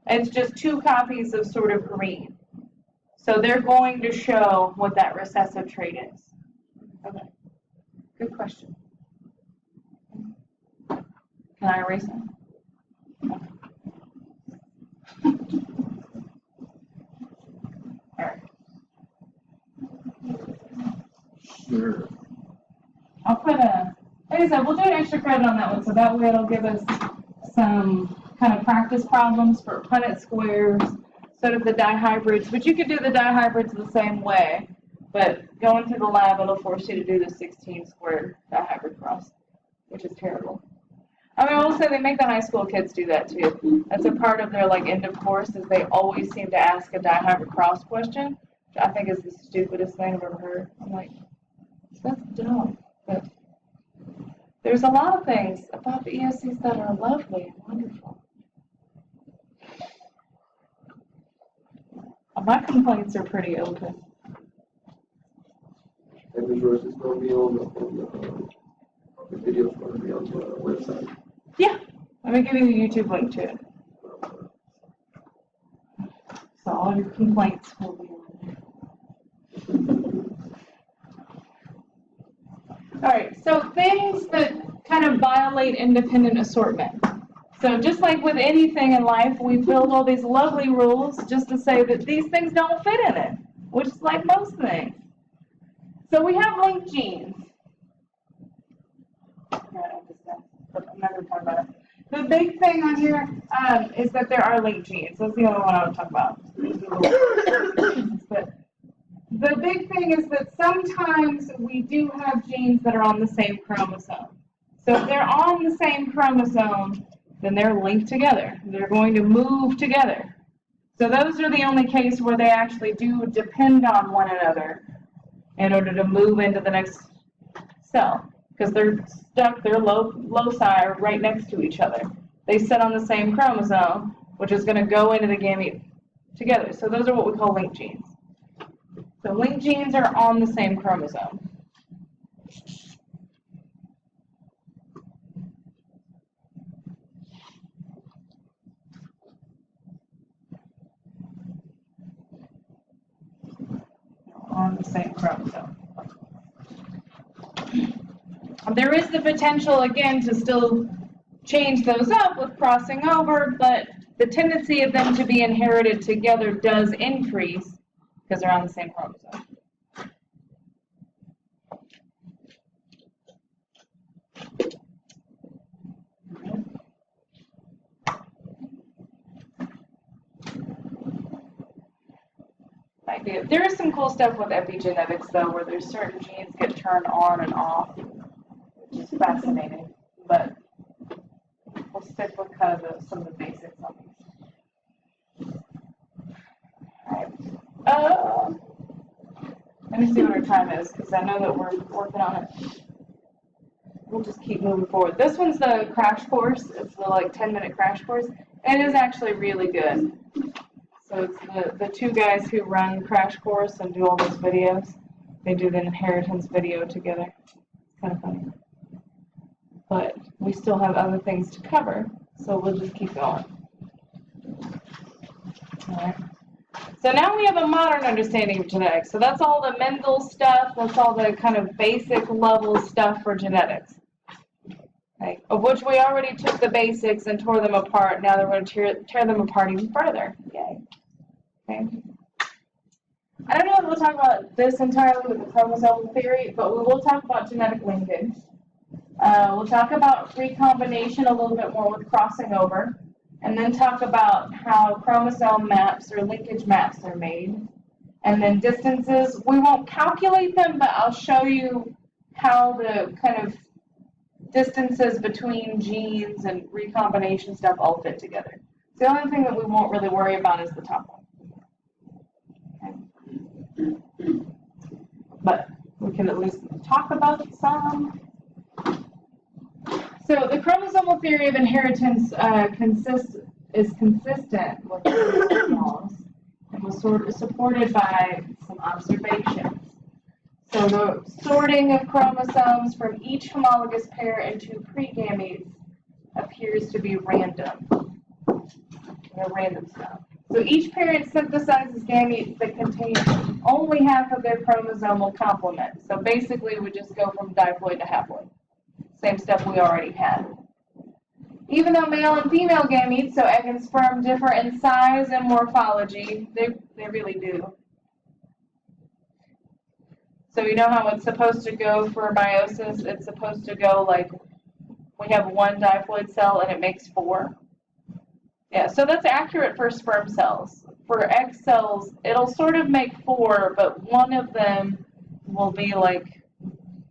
It's just two copies of sort of green. So they're going to show what that recessive trait is. Okay. Good question. Can I erase it? All right. Sure. I'll put like I said, we'll do an extra credit on that one, so that way it'll give us some kind of practice problems for Punnett squares, sort of the dihybrids, but you could do the dihybrids the same way, but going to the lab, it'll force you to do the 16 square dihybrid cross, which is terrible. I mean, I will say they make the high school kids do that too. That's a part of their like end of course is they always seem to ask a dihybrid cross question, which I think is the stupidest thing I've ever heard. I'm like, that's dumb. But there's a lot of things about the ESCs that are lovely and wonderful. My complaints are pretty open. And Ms. Rose is going to be on the video's going to be on the website. Yeah, let me give you the YouTube link to it. So all your complaints will be on there. All right, so things that kind of violate violate independent assortment. So just like with anything in life, we build all these lovely rules just to say that these things don't fit in it, which is like most things. So we have linked genes. I'm not going to talk about it. The big thing on here is that there are linked genes. That's the only one I would talk about. But the big thing is that sometimes we do have genes that are on the same chromosome. So if they're on the same chromosome, then they're linked together. They're going to move together. So those are the only cases where they actually do depend on one another in order to move into the next cell. Because they're stuck, their loci are right next to each other. They sit on the same chromosome, which is going to go into the gamete together. So those are what we call linked genes. So linked genes are on the same chromosome. On the same chromosome. There is the potential, again, to still change those up with crossing over, but the tendency of them to be inherited together does increase because they're on the same chromosome. There is some cool stuff with epigenetics, though, where there's certain genes get turned on and off, which is fascinating. But we'll stick with kind of some of the basics on these. All right. Let me see what our time is, because I know that we're working on it. We'll just keep moving forward. This one's the crash course. It's the 10-minute crash course. It is actually really good. So it's the two guys who run Crash Course and do all those videos. They do the inheritance video together. It's kind of funny. But we still have other things to cover, so we'll just keep going. All right. So now we have a modern understanding of genetics. So that's all the Mendel stuff. That's all the kind of basic level stuff for genetics. Okay. Of which we already took the basics and tore them apart. Now they're going to tear them apart even further. Yay. Okay. I don't know if we'll talk about this entirely with the chromosomal theory, but we will talk about genetic linkage. We'll talk about recombination a little bit more with crossing over, and then talk about how chromosome maps or linkage maps are made. And then distances, we won't calculate them, but I'll show you how the kind of distances between genes and recombination stuff all fit together. The only thing that we won't really worry about is the top one. Okay. But we can at least talk about some. So the chromosomal theory of inheritance is consistent with the laws and was supported by some observations. So the sorting of chromosomes from each homologous pair into pregametes appears to be random. They're random stuff. So each parent synthesizes gametes that contain only half of their chromosomal complement. So basically, we just go from diploid to haploid. Same stuff we already had. Even though male and female gametes, so egg and sperm, differ in size and morphology, they really do. So you know how it's supposed to go for meiosis? It's supposed to go like, we have one diploid cell and it makes 4. Yeah, so that's accurate for sperm cells. For egg cells, it'll sort of make 4, but one of them will be like,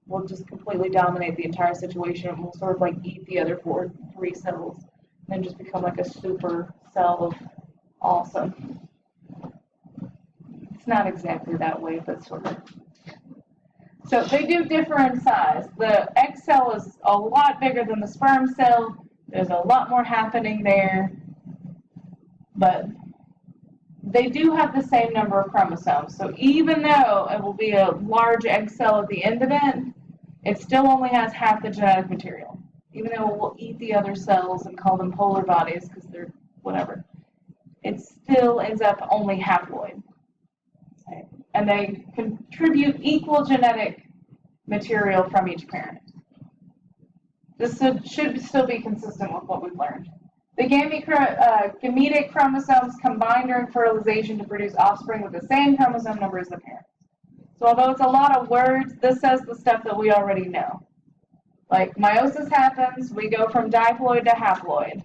will just completely dominate the entire situation and will sort of like eat the other 3 cells and then just become like a super cell of awesome. It's not exactly that way, but sort of. So they do differ in size. The egg cell is a lot bigger than the sperm cell. There's a lot more happening there. But they do have the same number of chromosomes. So even though it will be a large egg cell at the end of it, it still only has half the genetic material. Even though it will eat the other cells and call them polar bodies because they're whatever, it still ends up only haploid. Okay. And they contribute equal genetic material from each parent. This should still be consistent with what we've learned. The gametic chromosomes combine during fertilization to produce offspring with the same chromosome number as the parent. So although it's a lot of words, this says the stuff that we already know. Like meiosis happens, we go from diploid to haploid.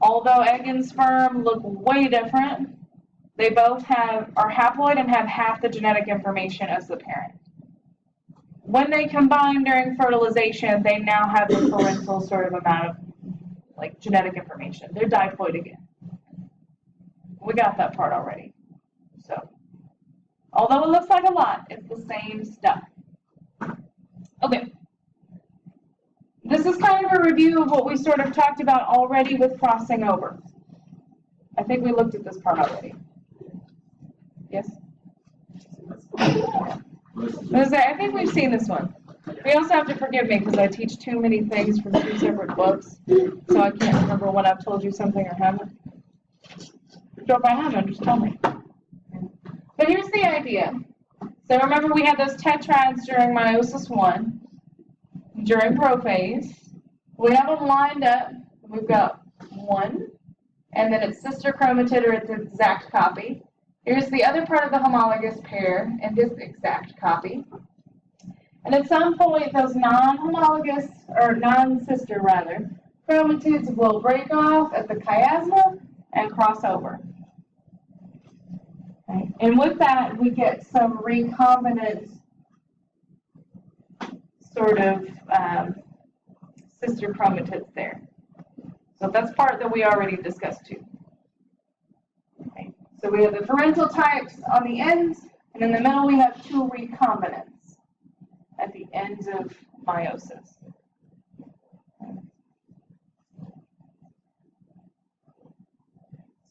Although egg and sperm look way different, they both are haploid and have half the genetic information as the parent. When they combine during fertilization, they now have the parental sort of amount of like genetic information. They're diploid again. We got that part already. So, although it looks like a lot, it's the same stuff. Okay. This is kind of a review of what we sort of talked about already with crossing over. I think we looked at this part already. Yes? I think we've seen this one. We also have to forgive me because I teach too many things from 2 separate books, so I can't remember when I've told you something or haven't. So if I haven't, just tell me. But here's the idea. So remember we had those tetrads during meiosis 1, during prophase. We have them lined up. We've got 1, and then its sister chromatid or its exact copy. Here's the other part of the homologous pair and this exact copy. And at some point, those non-homologous, or non-sister rather, chromatids will break off at the chiasma and cross over. Okay. And with that, we get some recombinant sort of sister chromatids there. So that's part that we already discussed too. Okay. So we have the parental types on the ends, and in the middle we have 2 recombinants at the ends of meiosis.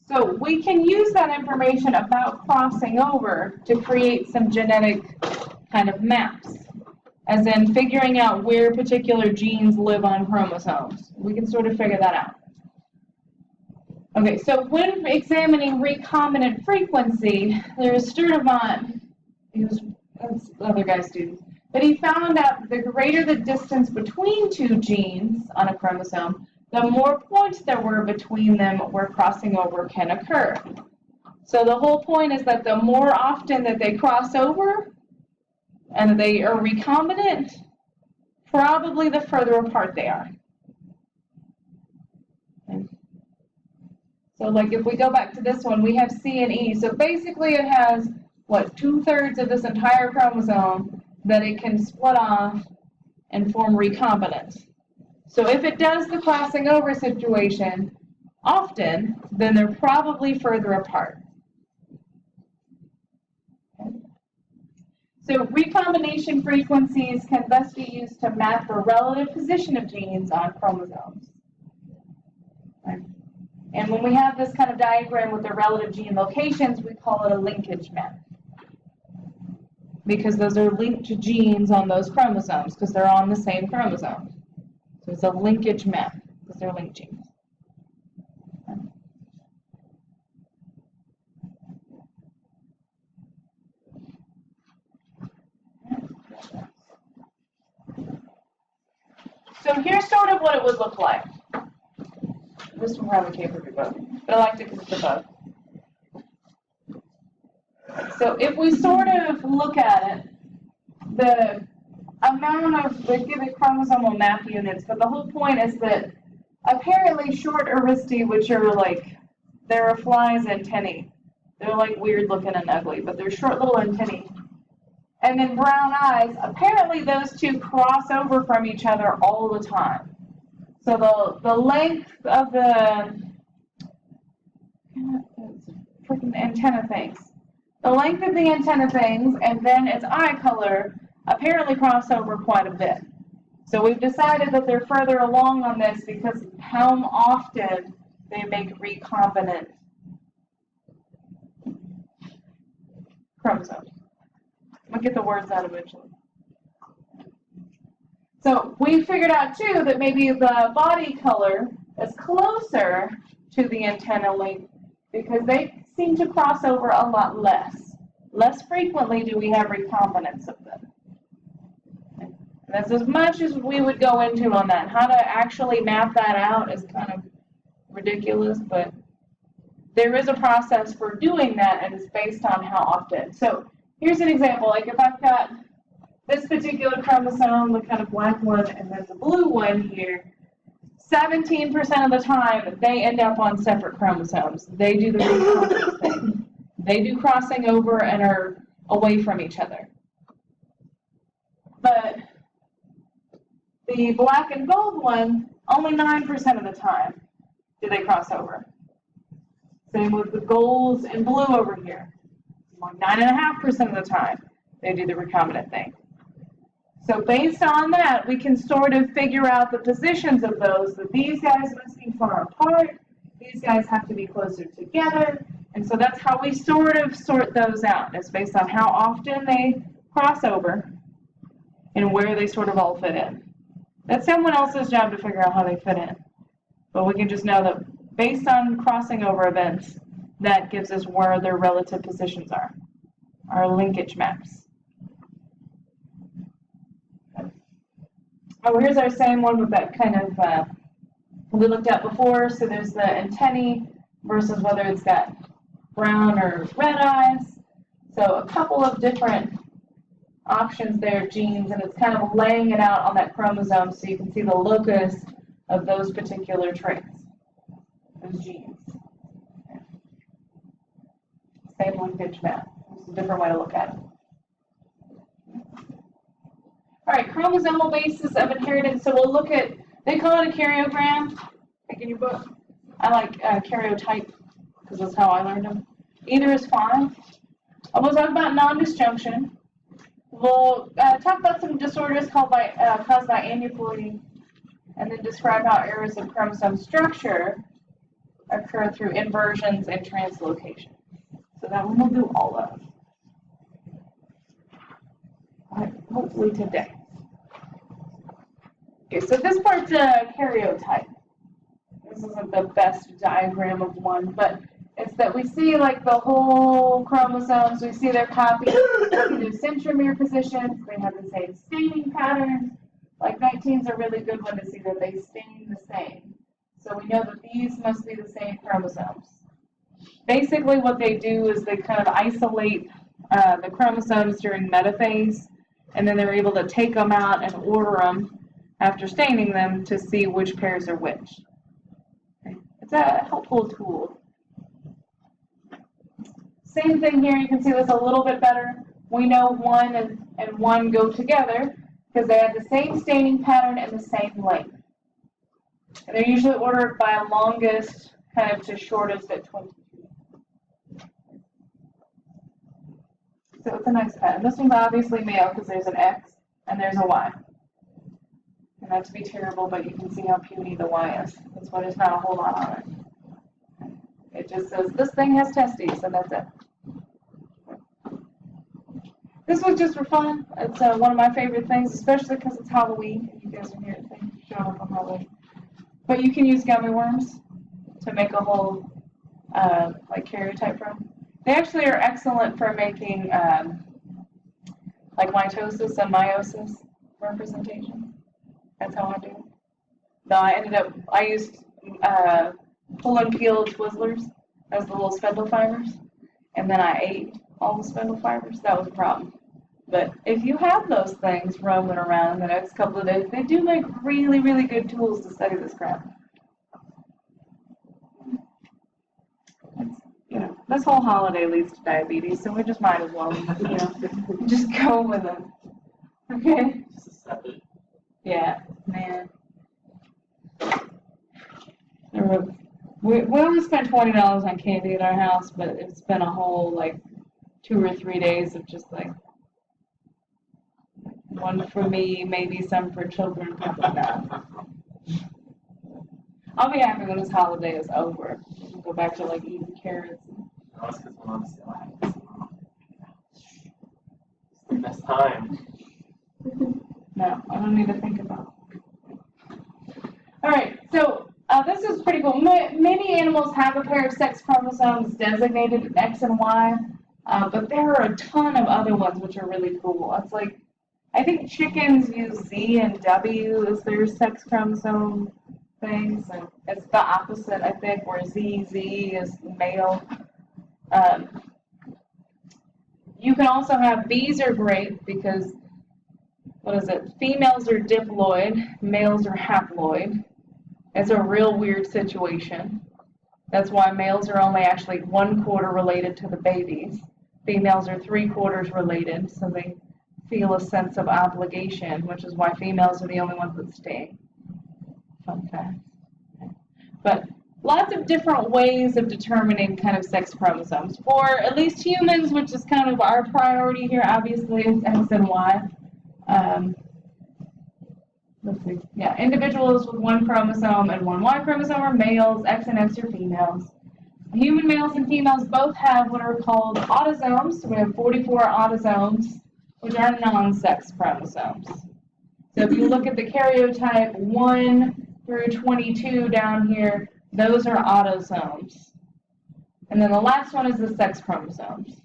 So we can use that information about crossing over to create some genetic kind of maps, as in figuring out where particular genes live on chromosomes. We can sort of figure that out. Okay, so when examining recombinant frequency, there was Sturtevant, he was the other guy's student, but he found out the greater the distance between 2 genes on a chromosome, the more points there were between them where crossing over can occur. So the whole point is that the more often that they cross over and they are recombinant, probably the further apart they are. So like if we go back to this one, we have C and E. So basically it has, what, 2/3 of this entire chromosome that it can split off and form recombinants. So if it does the crossing over situation often, then they're probably further apart. Okay. So recombination frequencies can thus be used to map the relative position of genes on chromosomes. Okay. And when we have this kind of diagram with the relative gene locations, we call it a linkage map. Because those are linked to genes on those chromosomes, because they're on the same chromosome. So it's a linkage map, because they're linked genes. So here's sort of what it would look like. This one probably came from your book, but I liked it because it's a book. So if we sort of look at it, the amount of the given chromosomal map units, but the whole point is that apparently short aristae, which are like, they're a fly's antennae. They're like weird looking and ugly, but they're short little antennae. And then brown eyes, apparently those 2 cross over from each other all the time. So the length of the freaking antenna things. The length of the antenna things and then its eye color apparently cross over quite a bit. So we've decided that they're further along on this because how often they make recombinant chromosomes. I'll get the words out eventually. So we figured out too that maybe the body color is closer to the antenna length because they seem to cross over a lot less. Less frequently do we have recombinants of them. And that's as much as we would go into on that. How to actually map that out is kind of ridiculous, but there is a process for doing that, and it's based on how often. So here's an example. Like if I've got this particular chromosome, the kind of black one, and then the blue one here, 17% of the time, they end up on separate chromosomes. They do the recombinant thing. They do crossing over and are away from each other. But the black and gold one, only 9% of the time do they cross over. Same with the golds and blue over here. Like 9.5% of the time, they do the recombinant thing. So based on that, we can sort of figure out the positions of those, that these guys must be far apart, these guys have to be closer together, and so that's how we sort those out. It's based on how often they cross over and where they sort of all fit in. That's someone else's job to figure out how they fit in. But we can just know that based on crossing over events, that gives us where their relative positions are, our linkage maps. Oh, here's our same one with that kind of, we looked at before. So there's the antennae versus whether it's got brown or red eyes. So a couple of different options there, genes, and it's kind of laying it out on that chromosome so you can see the locus of those particular traits, those genes. Same linkage map. It's a different way to look at it. All right, chromosomal basis of inheritance. So we'll look at, they call it a karyogram, like in your book. I like karyotype because that's how I learned them. Either is fine. We'll talk about non-disjunction. We'll talk about some disorders caused by aneuploidy, and then describe how errors of chromosome structure occur through inversions and translocation. So that one we'll do all of. All right, hopefully today. Okay, so this part's a karyotype. This isn't the best diagram of one, but it's that we see like the whole chromosomes, we see their copies, we see their centromere positions, they have the same staining patterns. Like 19's a really good one to see that they stain the same. So we know that these must be the same chromosomes. Basically what they do is they kind of isolate the chromosomes during metaphase, and then they're able to take them out and order them after staining them to see which pairs are which. It's a helpful tool. Same thing here, you can see this a little bit better. We know one and one go together because they have the same staining pattern and the same length. And they're usually ordered by longest kind of to shortest at 22. So it's a nice pattern. This one's obviously male because there's an X and there's a Y. And not to be terrible, but you can see how puny the Y is. That's why there's not a whole lot on it. It just says, this thing has testes, so that's it. This was just for fun. It's one of my favorite things, especially because it's Halloween. You guys are here, things showing up on Halloween. But you can use gummy worms to make a whole, like, karyotype from. They actually are excellent for making, like, mitosis and meiosis representation. That's how I do it. No, I used pull and peel Twizzlers as the little spindle fibers, and then I ate all the spindle fibers. That was a problem. But if you have those things roaming around the next couple of days, they do make really, really good tools to study this crap. You know, this whole holiday leads to diabetes, so we just might as well, you know, just go with it. Okay? Just accept it. Yeah, man. We only spent $20 on candy at our house, but it's been a whole, like, 2 or 3 days of just, like, one for me, maybe some for children, things like that. I'll be happy when this holiday is over. We can go back to, like, eating carrots. It's the best time. No, I don't need to think about it. All right, so this is pretty cool. Many animals have a pair of sex chromosomes designated X and Y, but there are a ton of other ones which are really cool. It's like, I think chickens use Z and W as their sex chromosome things, and it's the opposite, I think, where ZZ is male. You can also have, bees are great because, what is it, females are diploid, males are haploid. It's a real weird situation. That's why males are only actually 1/4 related to the babies. Females are 3/4 related, so they feel a sense of obligation, which is why females are the only ones that stay. Fun fact. But lots of different ways of determining kind of sex chromosomes. For at least humans, which is kind of our priority here, obviously, is X and Y. Let's see. Yeah, individuals with 1 chromosome and 1 Y chromosome are males, X and X are females. Human males and females both have what are called autosomes. So we have 44 autosomes, which are non-sex chromosomes. So if you look at the karyotype 1 through 22 down here, those are autosomes. And then the last one is the sex chromosomes.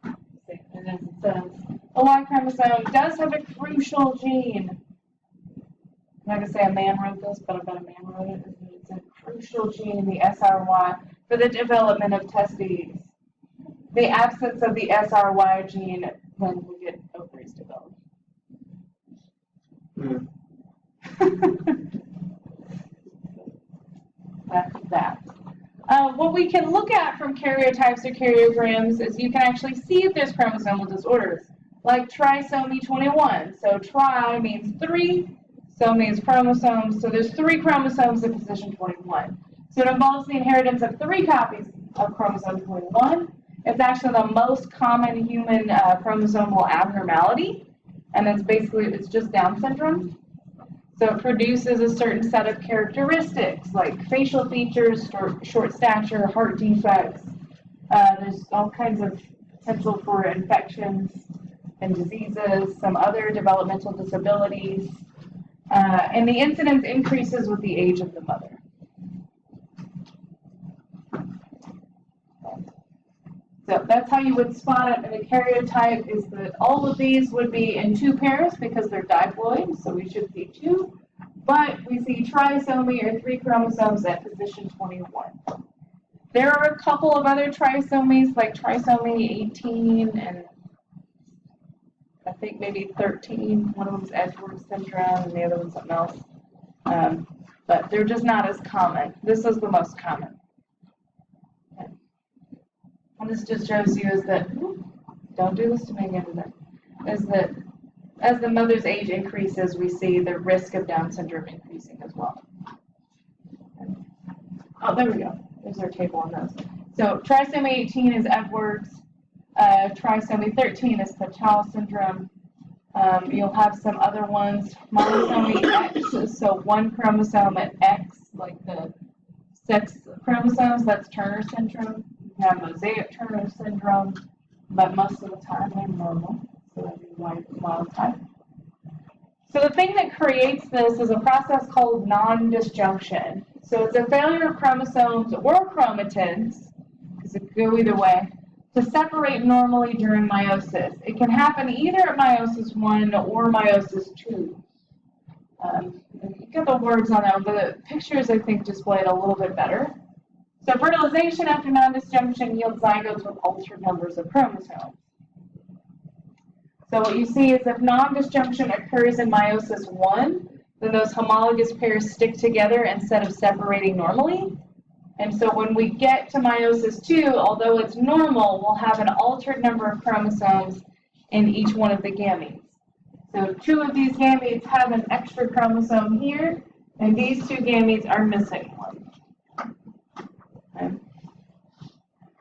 And as it says, the Y chromosome does have a crucial gene. I'm not going to say a man wrote this, but I bet a man wrote it. It's a crucial gene, the SRY, for the development of testes. The absence of the SRY gene, then we get ovaries developed. That's that. What we can look at from karyotypes or karyograms is you can actually see if there's chromosomal disorders, like trisomy 21. So tri means 3, so means chromosomes. So there's 3 chromosomes in position 21. So it involves the inheritance of 3 copies of chromosome 21. It's actually the most common human chromosomal abnormality, and it's just Down syndrome. So it produces a certain set of characteristics like facial features, short stature, heart defects. There's all kinds of potential for infections and diseases, some other developmental disabilities, and the incidence increases with the age of the mother. So that's how you would spot it in a karyotype, is that all of these would be in 2 pairs because they're diploid, so we should see 2. But we see trisomy or 3 chromosomes at position 21. There are a couple of other trisomies, like trisomy 18 and I think maybe 13. One of them's Edwards syndrome and the other one's something else. But they're just not as common. This is the most common. And this just shows you is that, don't do this to me again today, is that as the mother's age increases, we see the risk of Down syndrome increasing as well. Oh, there we go. There's our table on those. So trisomy 18 is Edwards. Trisomy 13 is Patau syndrome. You'll have some other ones. Monosomy X, so 1 chromosome at X, like the sex chromosomes, that's Turner syndrome. You have mosaic Turner syndrome, but most of the time they're normal, so that'd be wild type. So the thing that creates this is a process called non-disjunction. So it's a failure of chromosomes or chromatids, because it could go either way, to separate normally during meiosis. It can happen either at meiosis 1 or meiosis 2. You get the words on that, but the pictures, I think, display it a little bit better. So fertilization after non-disjunction yields zygotes with altered numbers of chromosomes. So what you see is if non-disjunction occurs in meiosis 1, then those homologous pairs stick together instead of separating normally. And so when we get to meiosis 2, although it's normal, we'll have an altered number of chromosomes in each one of the gametes. So 2 of these gametes have an extra chromosome here, and these 2 gametes are missing one. Okay.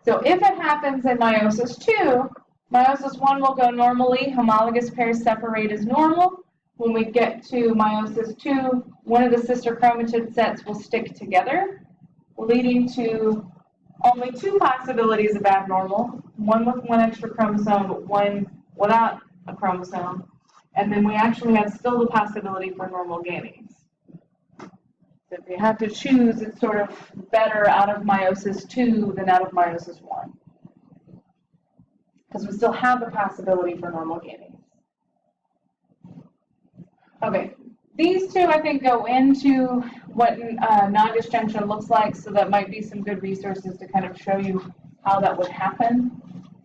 So if it happens in meiosis 2, meiosis 1 will go normally, homologous pairs separate as normal. When we get to meiosis 2, one of the sister chromatid sets will stick together, leading to only 2 possibilities of abnormal, one with 1 extra chromosome, but 1 without a chromosome. And then we actually have still the possibility for normal gametes. So if you have to choose, it's sort of better out of meiosis 2 than out of meiosis 1. because we still have the possibility for normal gametes. Okay, these two I think go into what non-disjunction looks like, so that might be some good resources to kind of show you how that would happen.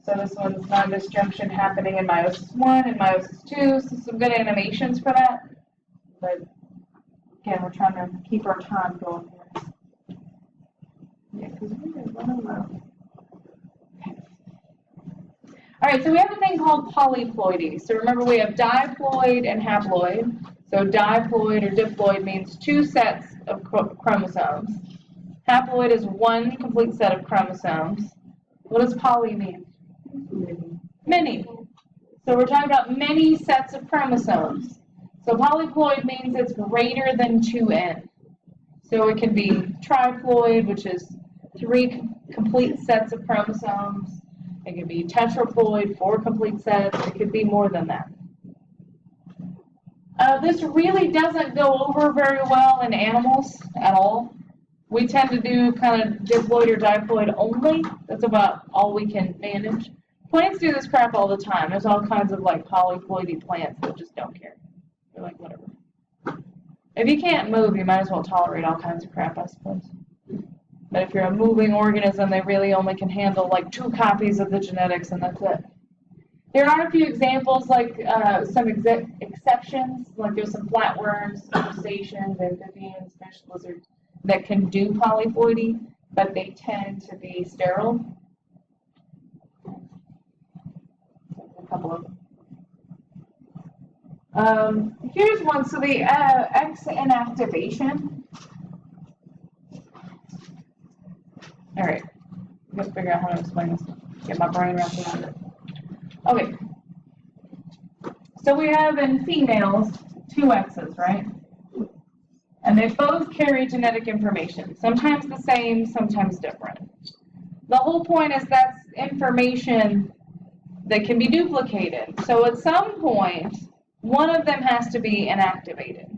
So this one's non-disjunction happening in meiosis 1 and meiosis 2, so some good animations for that. But again, we're trying to keep our time going here. Yeah, because we are running low. All right, so we have a thing called polyploidy. So remember, we have diploid and haploid. So diploid or diploid means 2 sets of chromosomes. Haploid is 1 complete set of chromosomes. What does poly mean? Many. So we're talking about many sets of chromosomes. So polyploid means it's greater than 2n. So it can be triploid, which is 3 complete sets of chromosomes. It could be tetraploid, 4 complete sets. It could be more than that. This really doesn't go over very well in animals at all. We tend to do kind of diploid or diploid only. That's about all we can manage. Plants do this crap all the time. There's all kinds of like polyploidy plants that just don't care. They're like, whatever. If you can't move, you might as well tolerate all kinds of crap, I suppose. But if you're a moving organism, they really only can handle like 2 copies of the genetics, and that's it. There are a few examples, like some exceptions, like there's some flatworms, crustaceans, amphibians, fish, lizards, that can do polyploidy, but they tend to be sterile. A couple of them. Here's one. So the X inactivation. All right, I'm gonna figure out how to explain this. Get my brain wrapped around it. Okay. So we have in females 2 X's, right? And they both carry genetic information, sometimes the same, sometimes different. The whole point is that's information that can be duplicated. So at some point, one of them has to be inactivated.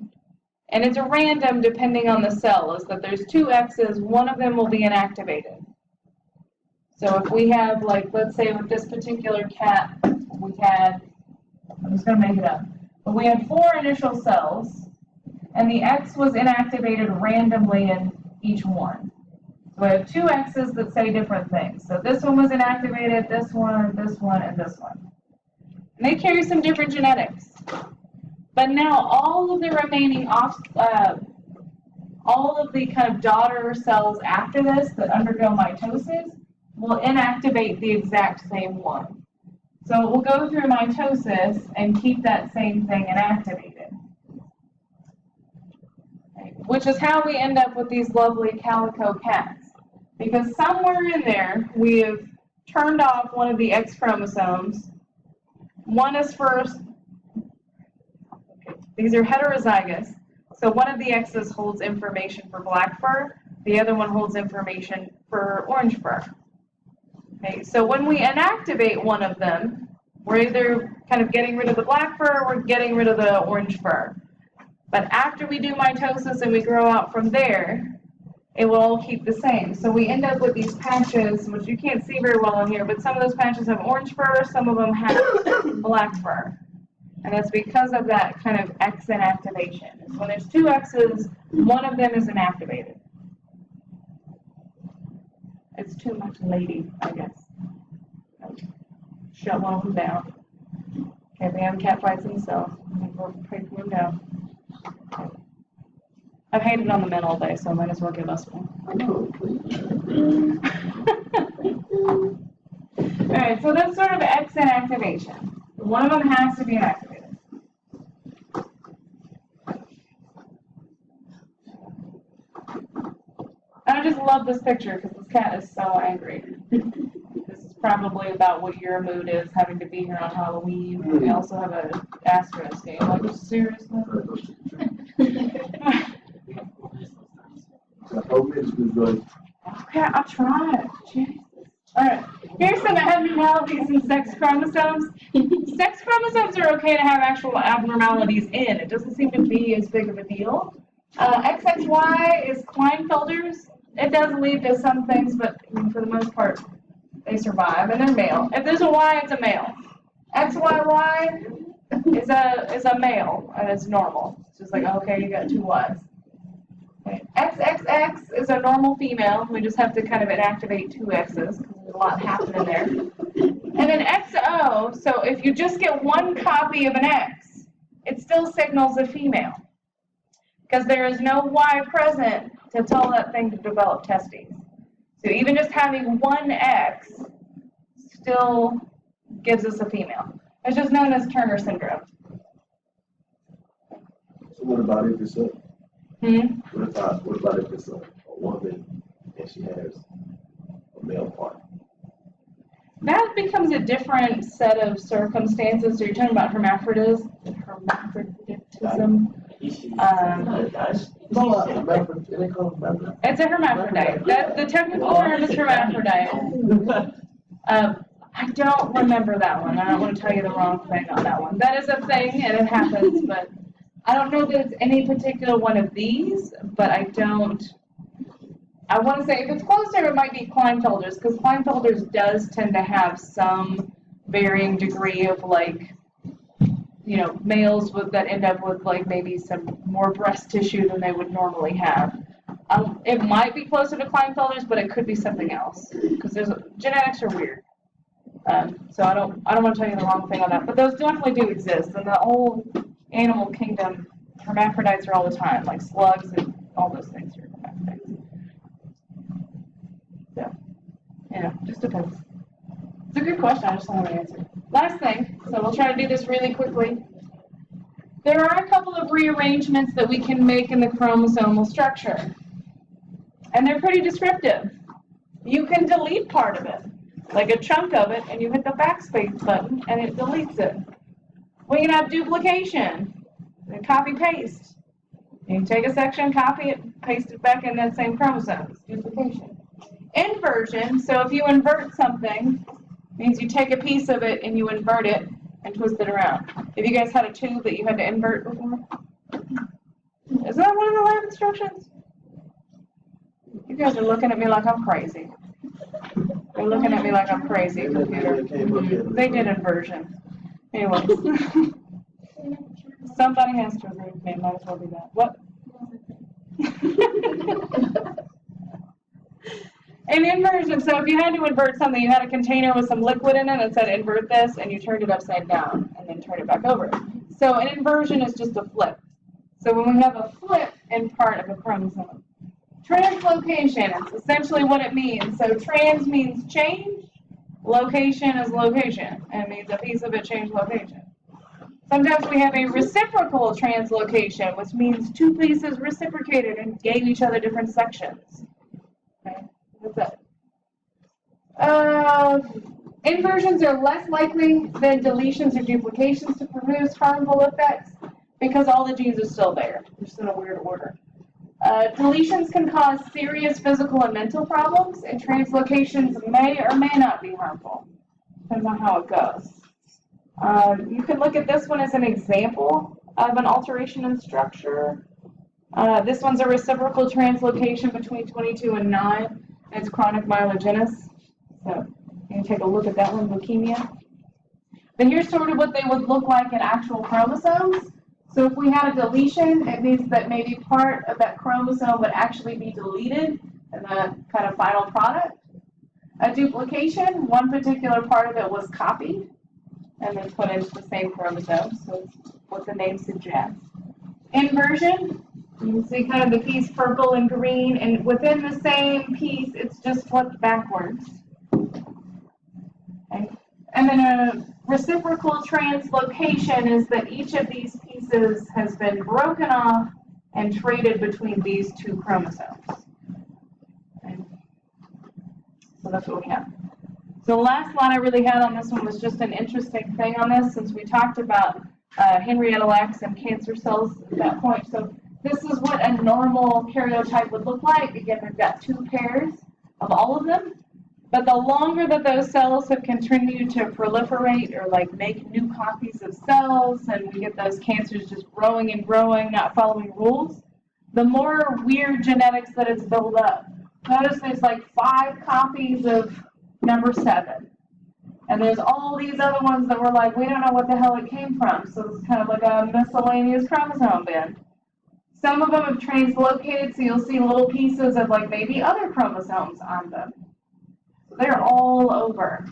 And it's a random depending on the cell, is that there's 2 X's, one of them will be inactivated. So if we have, like, let's say with this particular cat, we had, I'm just going to make it up, but we had 4 initial cells, and the X was inactivated randomly in each one. So we have 2 X's that say different things. So this one was inactivated, this one, and this one. And they carry some different genetics. But now all of the remaining all of the kind of daughter cells after this that undergo mitosis will inactivate the exact same one. So it will go through mitosis and keep that same thing inactivated. Okay. Which is how we end up with these lovely calico cats. Because somewhere in there we have turned off one of the X chromosomes. One is first. These are heterozygous, so one of the X's holds information for black fur, the other one holds information for orange fur. Okay, so when we inactivate one of them, we're either kind of getting rid of the black fur or we're getting rid of the orange fur. But after we do mitosis and we grow out from there, it will all keep the same. So we end up with these patches, which you can't see very well in here, but some of those patches have orange fur, some of them have black fur. And that's because of that kind of X inactivation. So when there's 2 X's, one of them is inactivated. It's too much lady, I guess. Shut one of them down. Okay, we have cat fights themselves. We'll break them down. I've hated on the men all day, so I might as well give us one. All right, so that's sort of X inactivation. One of them has to be inactivated. I just love this picture because this cat is so angry. This is probably about what your mood is, having to be here on Halloween. We also have an asterisk game. Like, seriously? Okay, I'll try. Jeez. All right. Here's some abnormalities in sex chromosomes. Sex chromosomes are okay to have actual abnormalities in. It doesn't seem to be as big of a deal. XXY is Klinefelter's. It does lead to some things, but I mean, for the most part, they survive, and they're male. If there's a Y, it's a male. XYY is a male, and it's normal. It's just like, okay, you got two Ys. Okay. XXX is a normal female. We just have to kind of inactivate two X's, because there's a lot happening there. And then XO, so if you just get one copy of an X, it still signals a female, because there is no Y present to tell that thing to develop testes. So even just having one X still gives us a female. It's just known as Turner syndrome. So what about if it's a, what about if it's a woman and she has a male part? That becomes a different set of circumstances. So you're talking about hermaphroditism. It's a hermaphrodite. The technical term is hermaphrodite. I don't remember that one. I don't want to tell you the wrong thing on that one. That is a thing, and it happens, but I don't know that it's any particular one of these, but I want to say, if it's closer, it might be Klinefelter's, because Klinefelter's does tend to have some varying degree of, like, you know, males that end up with, like, maybe some more breast tissue than they would normally have. It might be closer to Klinefelter's, but it could be something else, because genetics are weird. So I don't want to tell you the wrong thing on that, but those definitely do exist. In the whole animal kingdom, hermaphrodites are all the time, like slugs and all those things are hermaphrodites. So, yeah, just depends. It's a good question. I just don't have an answer. Last thing, so we'll try to do this really quickly. There are a couple of rearrangements that we can make in the chromosomal structure, and they're pretty descriptive. You can delete part of it, like a chunk of it, and you hit the backspace button, and it deletes it. We can have duplication, and copy-paste. You can take a section, copy it, paste it back in that same chromosome. It's duplication. Inversion, so if you invert something, means you take a piece of it and you invert it and twist it around. Have you guys had a tube that you had to invert before? Is that one of the lab instructions? You guys are looking at me like I'm crazy. They're looking at me like I'm crazy, computer. They did inversion. Anyways. Somebody has to agree with me. Might as well do that. What? An inversion, so if you had to invert something, you had a container with some liquid in it that said invert this, and you turned it upside down, and then turn it back over. So an inversion is just a flip. So when we have a flip in part of a chromosome. Translocation is essentially what it means. So trans means change, location is location, and it means a piece of it changed location. Sometimes we have a reciprocal translocation, which means two pieces reciprocated and gave each other different sections. Okay, that's it. Inversions are less likely than deletions or duplications to produce harmful effects because all the genes are still there. They're just in a weird order. Deletions can cause serious physical and mental problems, and translocations may or may not be harmful. Depends on how it goes. You can look at this one as an example of an alteration in structure. This one's a reciprocal translocation between 22 and 9. And it's chronic myelogenous. So you can take a look at that one, leukemia. But here's sort of what they would look like in actual chromosomes. So if we had a deletion, it means that maybe part of that chromosome would actually be deleted in the kind of final product. A duplication, one particular part of it was copied and then put into the same chromosome. So it's what the name suggests. Inversion, you can see kind of the piece purple and green, and within the same piece, it's just flipped backwards. Okay. And then a reciprocal translocation is that each of these pieces has been broken off and traded between these two chromosomes. Okay. So that's what we have. So the last slide I really had on this one was just an interesting thing on this, since we talked about Henrietta Lacks and cancer cells at that point. So this is what a normal karyotype would look like. Again, we've got two pairs of all of them. But the longer that those cells have continued to proliferate or like make new copies of cells, and we get those cancers just growing and growing, not following rules, the more weird genetics that it's built up. Notice there's like 5 copies of number 7. And there's all these other ones that were like, we don't know what the hell it came from. So it's kind of like a miscellaneous chromosome bin. Some of them have translocated, so you'll see little pieces of like maybe other chromosomes on them. So they're all over.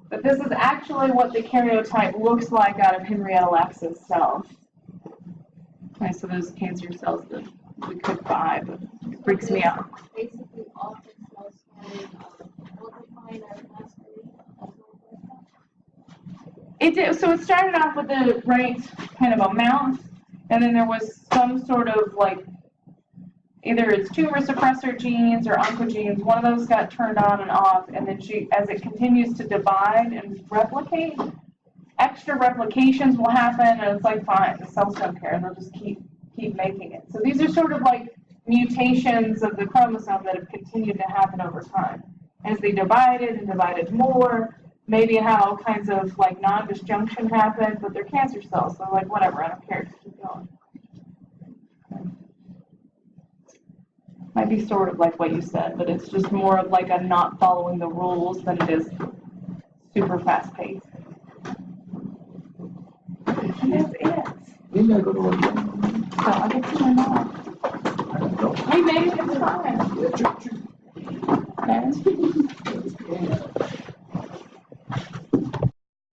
But this is actually what the karyotype looks like out of Henrietta Lacks's cells. Okay, so those cancer cells that we could buy, but it freaks me out. Basically, all the cells will define as masculine. It did, so it started off with the right kind of amount, and then there was some sort of like, either it's tumor suppressor genes or oncogenes, one of those got turned on and off, and then as it continues to divide and replicate, extra replications will happen, and it's like, fine, the cells don't care, they'll just keep making it. So these are sort of like mutations of the chromosome that have continued to happen over time. As they divided and divided more, maybe how kinds of like non-disjunction happened, but they're cancer cells, so like, whatever, I don't care, just keep going. Might be sort of like what you said, but it's just more of like a not following the rules than it is super fast paced. And that's it. You gotta go to work. So I get to my mom. Hey, maybe it's fine. Yeah,